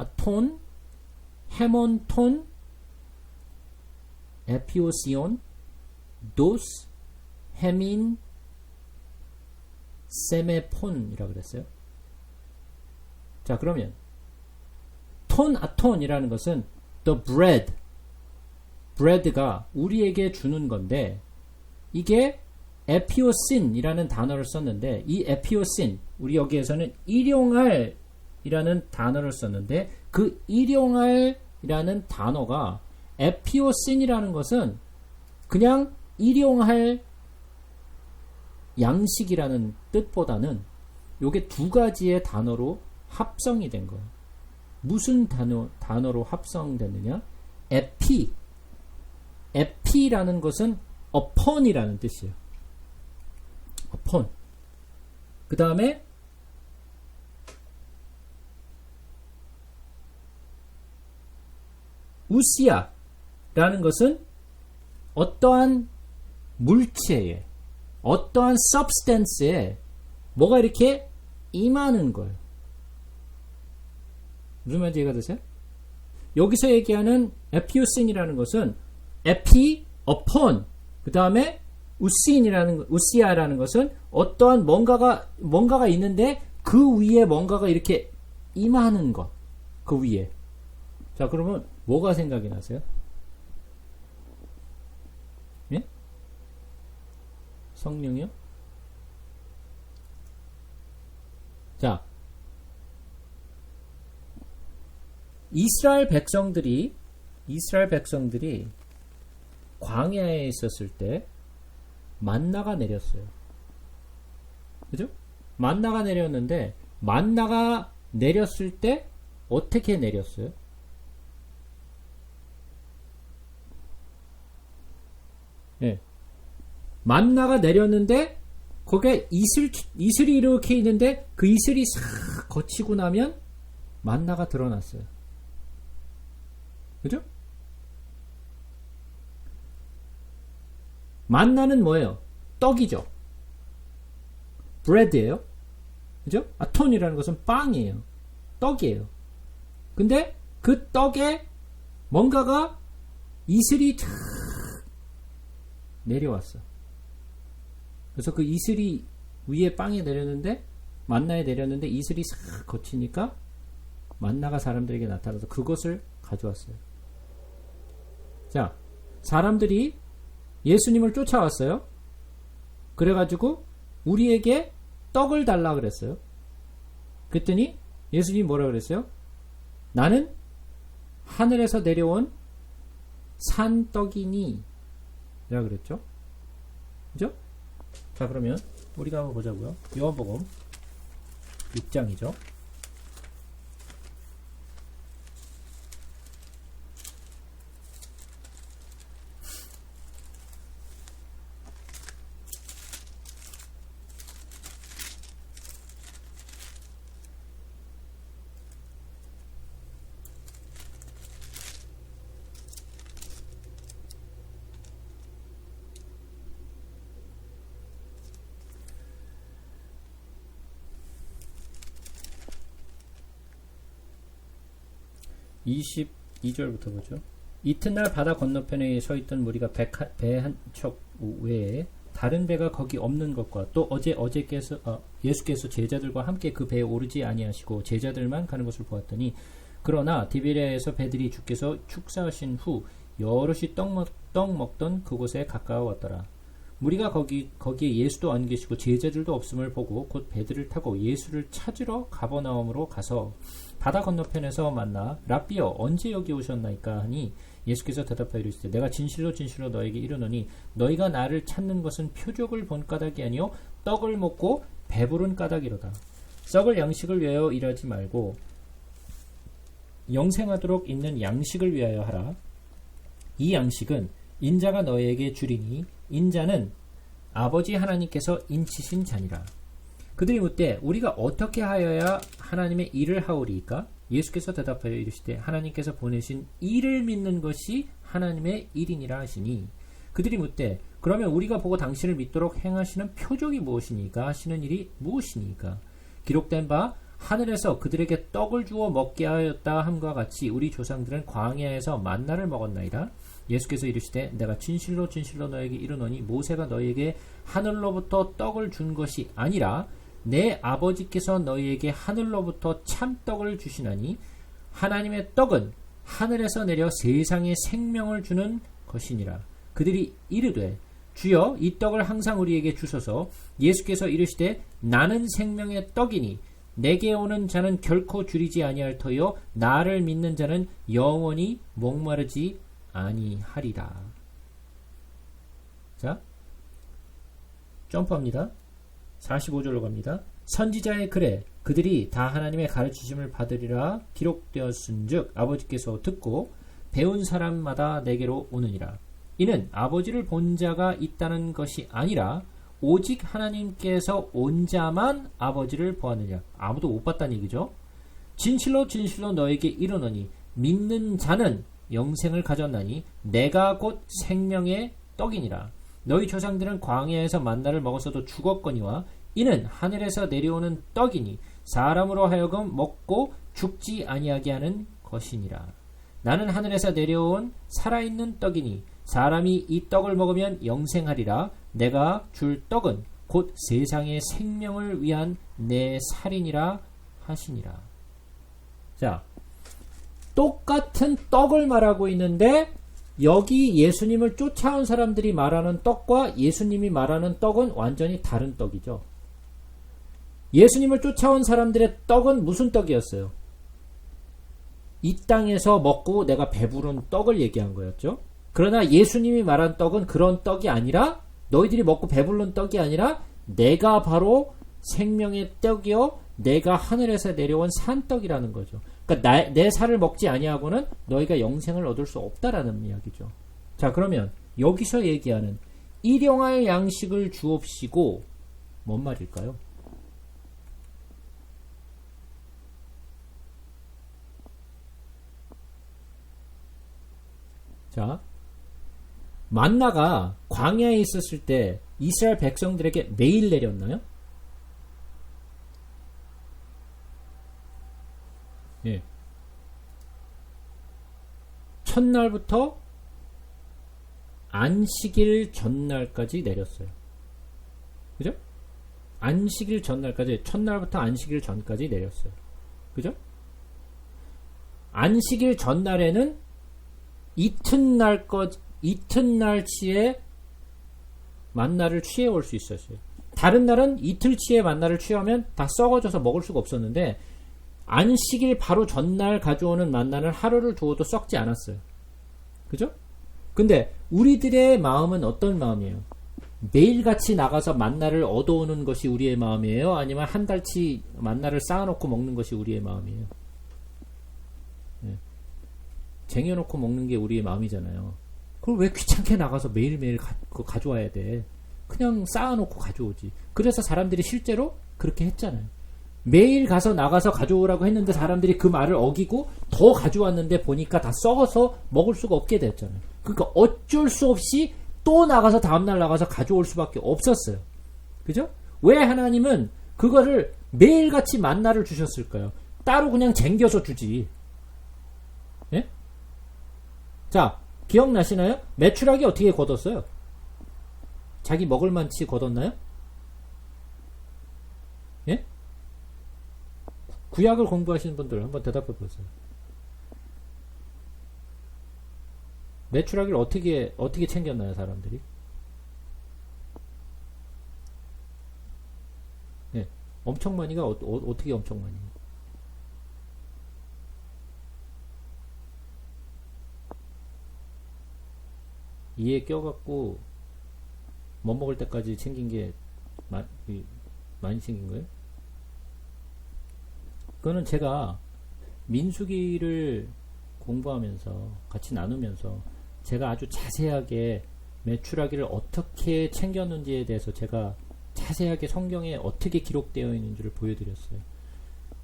헤몬 톤, 에피오시온, 도스, 헤민, 세메폰이라 그랬어요. 자, 그러면 톤이라는 것은 the bread가 우리에게 주는 건데, 이게 에피오신이라는 단어를 썼는데, 이 에피오신, 우리 여기에서는 일용할이라는 단어를 썼는데, 그 일용할이라는 단어가 에피오신이라는 것은 그냥 일용할 양식이라는 뜻보다는 요게 두 가지의 단어로 합성이 된 거예요. 무슨 단어로 합성됐느냐? 에피라는 것은 upon이라는 뜻이에요. upon. 그 다음에 우시아라는 것은 어떠한 물체에, 어떠한 substance에 뭐가 이렇게 임하는 거예요. 무슨 말인지 이해가 되세요? 여기서 얘기하는 에피오신이라는 것은 에피, upon, 그 다음에 우시아라는 것은 어떠한 뭔가가 있는데 그 위에 뭔가가 이렇게 임하는 것. 그 위에. 자, 그러면 뭐가 생각이 나세요? 예? 성령이요? 자, 이스라엘 백성들이 광야에 있었을 때 만나가 내렸어요. 그죠? 만나가 내렸는데, 만나가 내렸을 때 어떻게 내렸어요? 네. 만나가 내렸는데 거기에 이슬이 이렇게 있는데 그 이슬이 싹 거치고 나면 만나가 드러났어요. 그죠? 만나는 뭐예요? 떡이죠. bread예요. 그죠? 톤이라는 것은 빵이에요. 떡이에요. 근데 그 떡에 뭔가가 이슬이 탁 내려왔어. 그래서 그 이슬이 위에 빵에 내렸는데, 만나에 내렸는데 이슬이 싹 거치니까 만나가 사람들에게 나타나서 그것을 가져왔어요. 자, 사람들이 예수님을 쫓아왔어요. 그래가지고 우리에게 떡을 달라 그랬어요. 그랬더니 예수님이 뭐라 그랬어요? 나는 하늘에서 내려온 산떡이니 라고 그랬죠. 그죠? 자, 그러면 우리가 한번 보자고요. 요한복음 6장이죠. (22절부터) 보죠. 이튿날 바다 건너편에 서 있던 무리가 배 한 척 외에 다른 배가 거기 없는 것과 또 예수께서 제자들과 함께 그 배에 오르지 아니하시고 제자들만 가는 것을 보았더니 그러나 디베랴에서 배들이 주께서 축사하신 후 여럿이 떡 먹던 그곳에 가까웠더라. 무리가 거기에 예수도 안 계시고 제자들도 없음을 보고 곧 배들을 타고 예수를 찾으러 가버나움으로 가서 바다 건너편에서 만나 랍비여 언제 여기 오셨나이까 하니 예수께서 대답하여 이르시되 내가 진실로 진실로 너에게 이르노니 너희가 나를 찾는 것은 표적을 본 까닭이 아니요 떡을 먹고 배부른 까닭이로다. 썩을 양식을 위하여 일하지 말고 영생하도록 있는 양식을 위하여 하라. 이 양식은 인자가 너희에게 주리니 인자는 아버지 하나님께서 인치신 자니라. 그들이 묻되 우리가 어떻게 하여야 하나님의 일을 하오리이까? 예수께서 대답하여 이르시되 하나님께서 보내신 이를 믿는 것이 하나님의 일이니라 하시니 그들이 묻되 그러면 우리가 보고 당신을 믿도록 행하시는 표적이 무엇이니까 하시는 일이 무엇이니까? 기록된 바 하늘에서 그들에게 떡을 주어 먹게 하였다 함과 같이 우리 조상들은 광야에서 만나를 먹었나이다. 예수께서 이르시되 내가 진실로 진실로 너에게 이르노니 모세가 너희에게 하늘로부터 떡을 준 것이 아니라 내 아버지께서 너희에게 하늘로부터 참떡을 주시나니 하나님의 떡은 하늘에서 내려 세상에 생명을 주는 것이니라. 그들이 이르되 주여 이 떡을 항상 우리에게 주소서. 예수께서 이르시되 나는 생명의 떡이니 내게 오는 자는 결코 줄이지 아니할 터요 나를 믿는 자는 영원히 목마르지 아니하리라. 자, 점프합니다. 45절로 갑니다. 선지자의 글에 그들이 다 하나님의 가르치심을 받으리라 기록되었은즉 아버지께서 듣고 배운 사람마다 내게로 오느니라. 이는 아버지를 본 자가 있다는 것이 아니라 오직 하나님께서 온 자만 아버지를 보았느냐. 아무도 못 봤다는 얘기죠. 진실로 진실로 너에게 이르노니 믿는 자는 영생을 가졌나니 내가 곧 생명의 떡이니라. 너희 조상들은 광야에서 만나를 먹어서도 죽었거니와 이는 하늘에서 내려오는 떡이니 사람으로 하여금 먹고 죽지 아니하게 하는 것이니라. 나는 하늘에서 내려온 살아있는 떡이니 사람이 이 떡을 먹으면 영생하리라. 내가 줄 떡은 곧 세상의 생명을 위한 내 살이니라 하시니라. 자, 똑같은 떡을 말하고 있는데 여기 예수님을 쫓아온 사람들이 말하는 떡과 예수님이 말하는 떡은 완전히 다른 떡이죠. 예수님을 쫓아온 사람들의 떡은 무슨 떡이었어요? 이 땅에서 먹고 내가 배부른 떡을 얘기한 거였죠. 그러나 예수님이 말한 떡은 그런 떡이 아니라 너희들이 먹고 배부른 떡이 아니라 내가 바로 생명의 떡이요 내가 하늘에서 내려온 산떡이라는 거죠. 그러니까 내 살을 먹지 아니하고는 너희가 영생을 얻을 수 없다라는 이야기죠. 자, 그러면 여기서 얘기하는 일용할 양식을 주옵시고 뭔 말일까요? 자, 만나가 광야에 있었을 때 이스라엘 백성들에게 매일 내렸나요? 예. 첫날부터 안식일 전날까지 내렸어요. 그죠? 안식일 전날까지, 첫날부터 안식일 전까지 내렸어요. 그죠? 안식일 전날에는 이튿날치에 만나를 취해올 수 있었어요. 다른 날은 이틀치의 만나를 취하면 다 썩어져서 먹을 수가 없었는데 안식일 바로 전날 가져오는 만나는 하루를 두어도 썩지 않았어요. 그죠? 근데 우리들의 마음은 어떤 마음이에요? 매일같이 나가서 만나를 얻어오는 것이 우리의 마음이에요? 아니면 한 달치 만나를 쌓아놓고 먹는 것이 우리의 마음이에요? 네. 쟁여놓고 먹는 게 우리의 마음이잖아요. 그걸 왜 귀찮게 나가서 매일매일 가져와야 돼? 그냥 쌓아놓고 가져오지. 그래서 사람들이 실제로 그렇게 했잖아요. 매일 나가서 가져오라고 했는데 사람들이 그 말을 어기고 더 가져왔는데 보니까 다 썩어서 먹을 수가 없게 됐잖아요. 그러니까 어쩔 수 없이 또 나가서 다음날 나가서 가져올 수밖에 없었어요. 그죠? 왜 하나님은 그거를 매일같이 만나를 주셨을까요? 따로 그냥 쟁겨서 주지. 예? 자, 기억나시나요? 메추라기 어떻게 걷었어요? 자기 먹을 만치 걷었나요? 예? 구약을 공부하시는 분들 한번 대답해 보세요. 메추라기를 어떻게 챙겼나요, 사람들이? 예. 엄청 많이가 어떻게 엄청 많이? 이에 껴갖고 못 먹을 때까지 챙긴 게 많이 챙긴 거예요? 그거는 제가 민수기를 공부하면서 같이 나누면서 제가 아주 자세하게 메추라기를 어떻게 챙겼는지에 대해서 제가 자세하게 성경에 어떻게 기록되어 있는지를 보여드렸어요.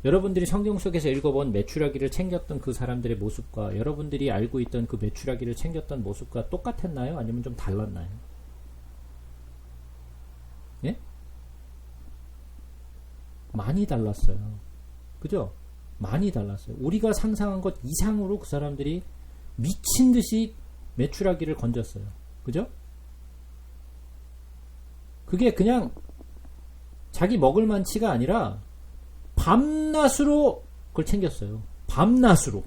여러분들이 성경 속에서 읽어본 메추라기를 챙겼던 그 사람들의 모습과 여러분들이 알고 있던 그 메추라기를 챙겼던 모습과 똑같았나요? 아니면 좀 달랐나요? 예? 많이 달랐어요. 그죠? 많이 달랐어요. 우리가 상상한 것 이상으로 그 사람들이 미친 듯이 메추라기를 건졌어요. 그죠? 그게 그냥 자기 먹을 만치가 아니라 밤낮으로 그걸 챙겼어요. 밤낮으로.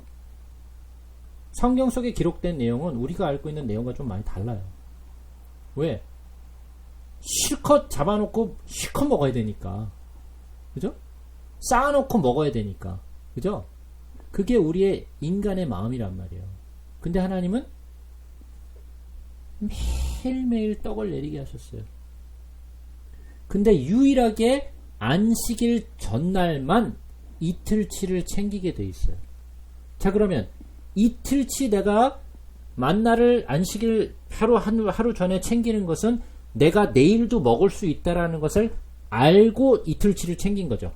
성경 속에 기록된 내용은 우리가 알고 있는 내용과 좀 많이 달라요. 왜? 실컷 잡아놓고 실컷 먹어야 되니까. 그죠? 쌓아놓고 먹어야 되니까. 그죠? 그게 우리의 인간의 마음이란 말이에요. 근데 하나님은 매일매일 떡을 내리게 하셨어요. 근데 유일하게 안식일 전날만 이틀치를 챙기게 돼 있어요. 자, 그러면 이틀치 내가 만나를 안식일 하루 전에 챙기는 것은 내가 내일도 먹을 수 있다라는 것을 알고 이틀치를 챙긴 거죠.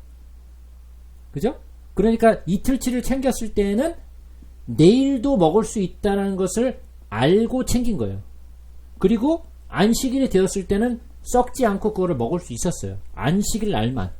그죠? 그러니까 이틀치를 챙겼을 때에는 내일도 먹을 수 있다는 것을 알고 챙긴 거예요. 그리고 안식일이 되었을 때는 썩지 않고 그거를 먹을 수 있었어요. 안식일 날만.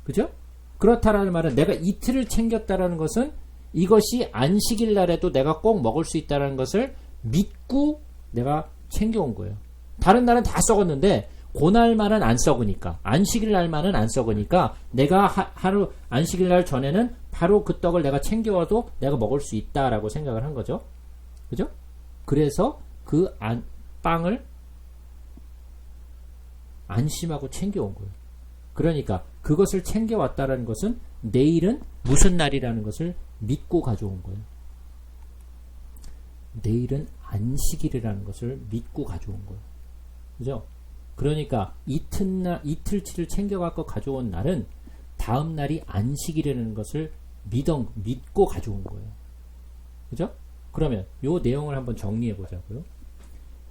그죠? 그렇다라는 말은 내가 이틀을 챙겼다라는 것은 이것이 안식일 날에도 내가 꼭 먹을 수 있다는 것을 믿고 내가 챙겨온 거예요. 다른 날은 다 썩었는데 그날만은 안 썩으니까, 안식일 날만은 안 썩으니까 내가 하루 안식일 날 전에는 바로 그 떡을 내가 챙겨와도 내가 먹을 수 있다라고 생각을 한 거죠. 그죠? 그래서 그 빵을 안심하고 챙겨온 거예요. 그러니까 그것을 챙겨왔다라는 것은 내일은 무슨 날이라는 것을 믿고 가져온 거예요. 내일은 안식일이라는 것을 믿고 가져온 거예요. 그죠? 그러니까 이틀치를 챙겨갖고 가져온 날은 다음 날이 안식일이라는 것을 믿고 가져온 거예요. 그죠? 그러면 요 내용을 한번 정리해 보자고요.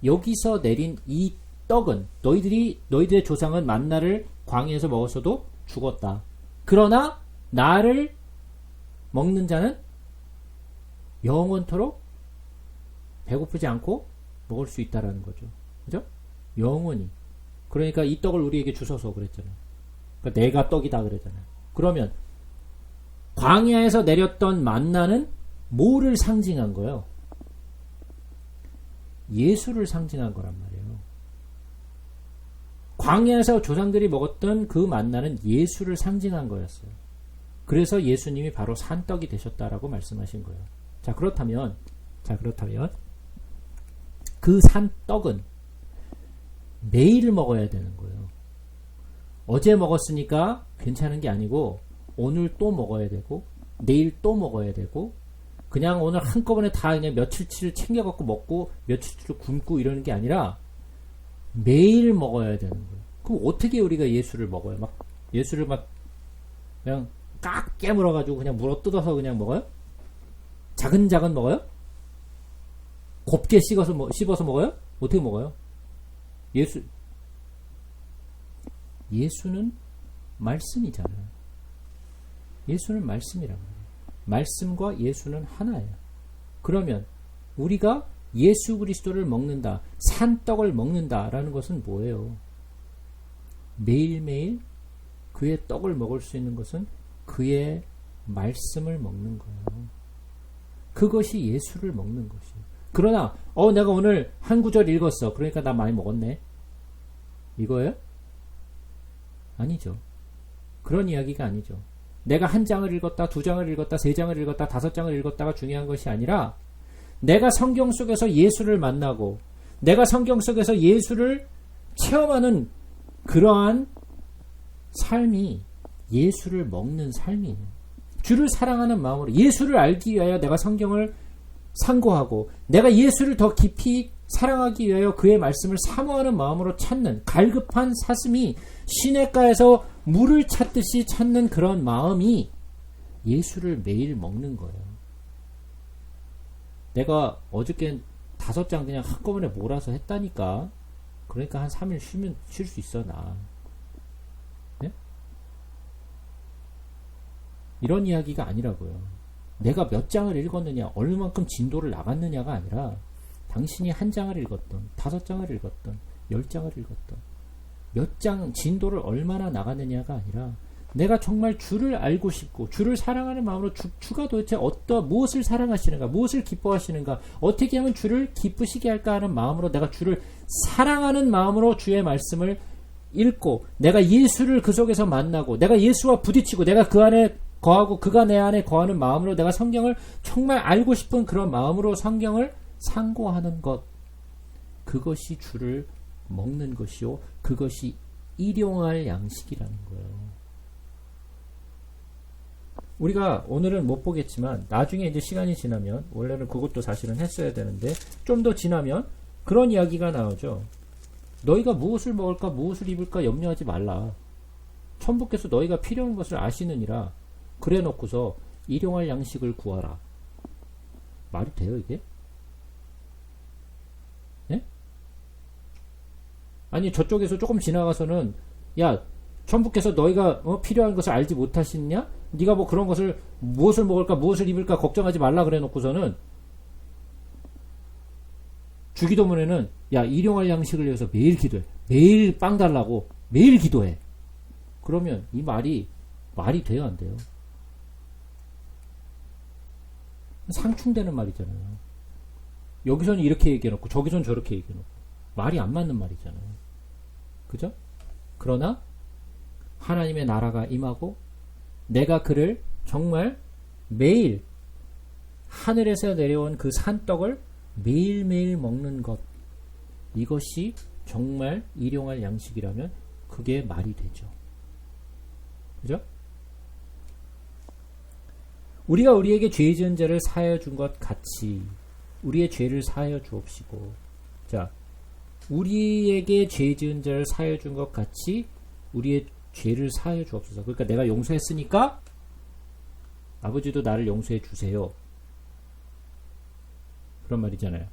여기서 내린 이 떡은 너희들의 조상은 만나를 광야에서 먹었어도 죽었다. 그러나 나를 먹는 자는 영원토록 배고프지 않고 먹을 수 있다라는 거죠. 그죠? 영원히. 그러니까 이 떡을 우리에게 주셔서 그랬잖아요. 그러니까 내가 떡이다 그랬잖아요. 그러면 광야에서 내렸던 만나는 뭐를 상징한 거예요? 예수를 상징한 거란 말이에요. 광야에서 조상들이 먹었던 그 만나는 예수를 상징한 거였어요. 그래서 예수님이 바로 산떡이 되셨다라고 말씀하신 거예요. 자, 그렇다면 그 산떡은 매일 먹어야 되는 거예요. 어제 먹었으니까 괜찮은 게 아니고 오늘 또 먹어야 되고 내일 또 먹어야 되고 그냥 오늘 한꺼번에 다 그냥 며칠치를 챙겨갖고 먹고 며칠치를 굶고 이러는 게 아니라 매일 먹어야 되는 거예요. 그럼 어떻게 우리가 예수를 먹어요? 막 예수를 막 그냥 깍 깨물어가지고 그냥 물어 뜯어서 그냥 먹어요? 자근자근 먹어요? 곱게 씹어서 먹어요? 어떻게 먹어요? 예수는 말씀이잖아요. 예수는 말씀이란 말이에요. 말씀과 예수는 하나예요. 그러면 우리가 예수 그리스도를 먹는다, 산떡을 먹는다라는 것은 뭐예요? 매일매일 그의 떡을 먹을 수 있는 것은 그의 말씀을 먹는 거예요. 그것이 예수를 먹는 것이에요. 그러나 내가 오늘 한 구절 읽었어. 그러니까 나 많이 먹었네. 이거예요? 아니죠. 그런 이야기가 아니죠. 내가 한 장을 읽었다, 두 장을 읽었다, 세 장을 읽었다, 다섯 장을 읽었다가 중요한 것이 아니라 내가 성경 속에서 예수를 만나고 내가 성경 속에서 예수를 체험하는 그러한 삶이 예수를 먹는 삶이에요. 주를 사랑하는 마음으로 예수를 알기 위하여 내가 성경을 상고하고 내가 예수를 더 깊이 사랑하기 위하여 그의 말씀을 사모하는 마음으로 찾는 갈급한 사슴이 시냇가에서 물을 찾듯이 찾는 그런 마음이 예수를 매일 먹는 거예요. 내가 어저께 5장 그냥 한꺼번에 몰아서 했다니까. 그러니까 한 3일 쉴 수 있어 나. 네? 이런 이야기가 아니라고요. 내가 몇 장을 읽었느냐, 얼마만큼 진도를 나갔느냐가 아니라 당신이 한 장을 읽었던, 5장을 읽었던, 10장을 읽었던, 몇 장 진도를 얼마나 나갔느냐가 아니라 내가 정말 주를 알고 싶고 주를 사랑하는 마음으로 주가 도대체 무엇을 사랑하시는가, 무엇을 기뻐하시는가, 어떻게 하면 주를 기쁘시게 할까 하는 마음으로 내가 주를 사랑하는 마음으로 주의 말씀을 읽고 내가 예수를 그 속에서 만나고 내가 예수와 부딪히고 내가 그 안에 거하고 그가 내 안에 거하는 마음으로 내가 성경을 정말 알고 싶은 그런 마음으로 성경을 상고하는 것, 그것이 주를 먹는 것이요 그것이 일용할 양식이라는 거예요. 우리가 오늘은 못 보겠지만 나중에 이제 시간이 지나면, 원래는 그것도 사실은 했어야 되는데 좀 더 지나면 그런 이야기가 나오죠. 너희가 무엇을 먹을까 무엇을 입을까 염려하지 말라. 천부께서 너희가 필요한 것을 아시느니라. 그래 놓고서 일용할 양식을 구하라. 말이 돼요 이게? 네? 아니 저쪽에서 조금 지나가서는 야 천부께서 너희가 필요한 것을 알지 못하시느냐? 네가 뭐 그런 것을 무엇을 먹을까 무엇을 입을까 걱정하지 말라 그래 놓고서는 주기도문에는 야 일용할 양식을 위해서 매일 기도해. 매일 빵 달라고 매일 기도해. 그러면 이 말이 돼요 안 돼요? 상충되는 말이잖아요. 여기서는 이렇게 얘기해놓고 저기서는 저렇게 얘기해놓고 말이 안 맞는 말이잖아요. 그죠? 그러나 하나님의 나라가 임하고 내가 그를 정말 매일 하늘에서 내려온 그 산떡을 매일매일 먹는 것, 이것이 정말 일용할 양식이라면 그게 말이 되죠. 그죠? 우리가 우리에게 죄 지은 자를 사하여 준 것 같이 우리의 죄를 사하여 주옵시고, 자, 우리에게 죄 지은 자를 사하여 준 것 같이 우리의 죄를 사하여 주옵소서. 그러니까 내가 용서했으니까 아버지도 나를 용서해 주세요. 그런 말이잖아요.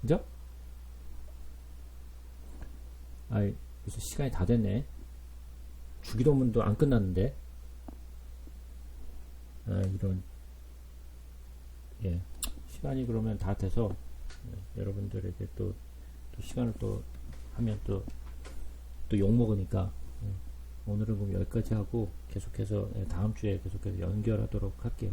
그죠? 아이, 벌써 시간이 다 됐네. 주기도문도 안 끝났는데. 이런, 시간이 그러면 다 돼서, 여러분들에게 또 시간을 또 하면 또 욕먹으니까, 오늘은 그럼 여기까지 하고, 계속해서, 다음 주에 계속해서 연결하도록 할게요.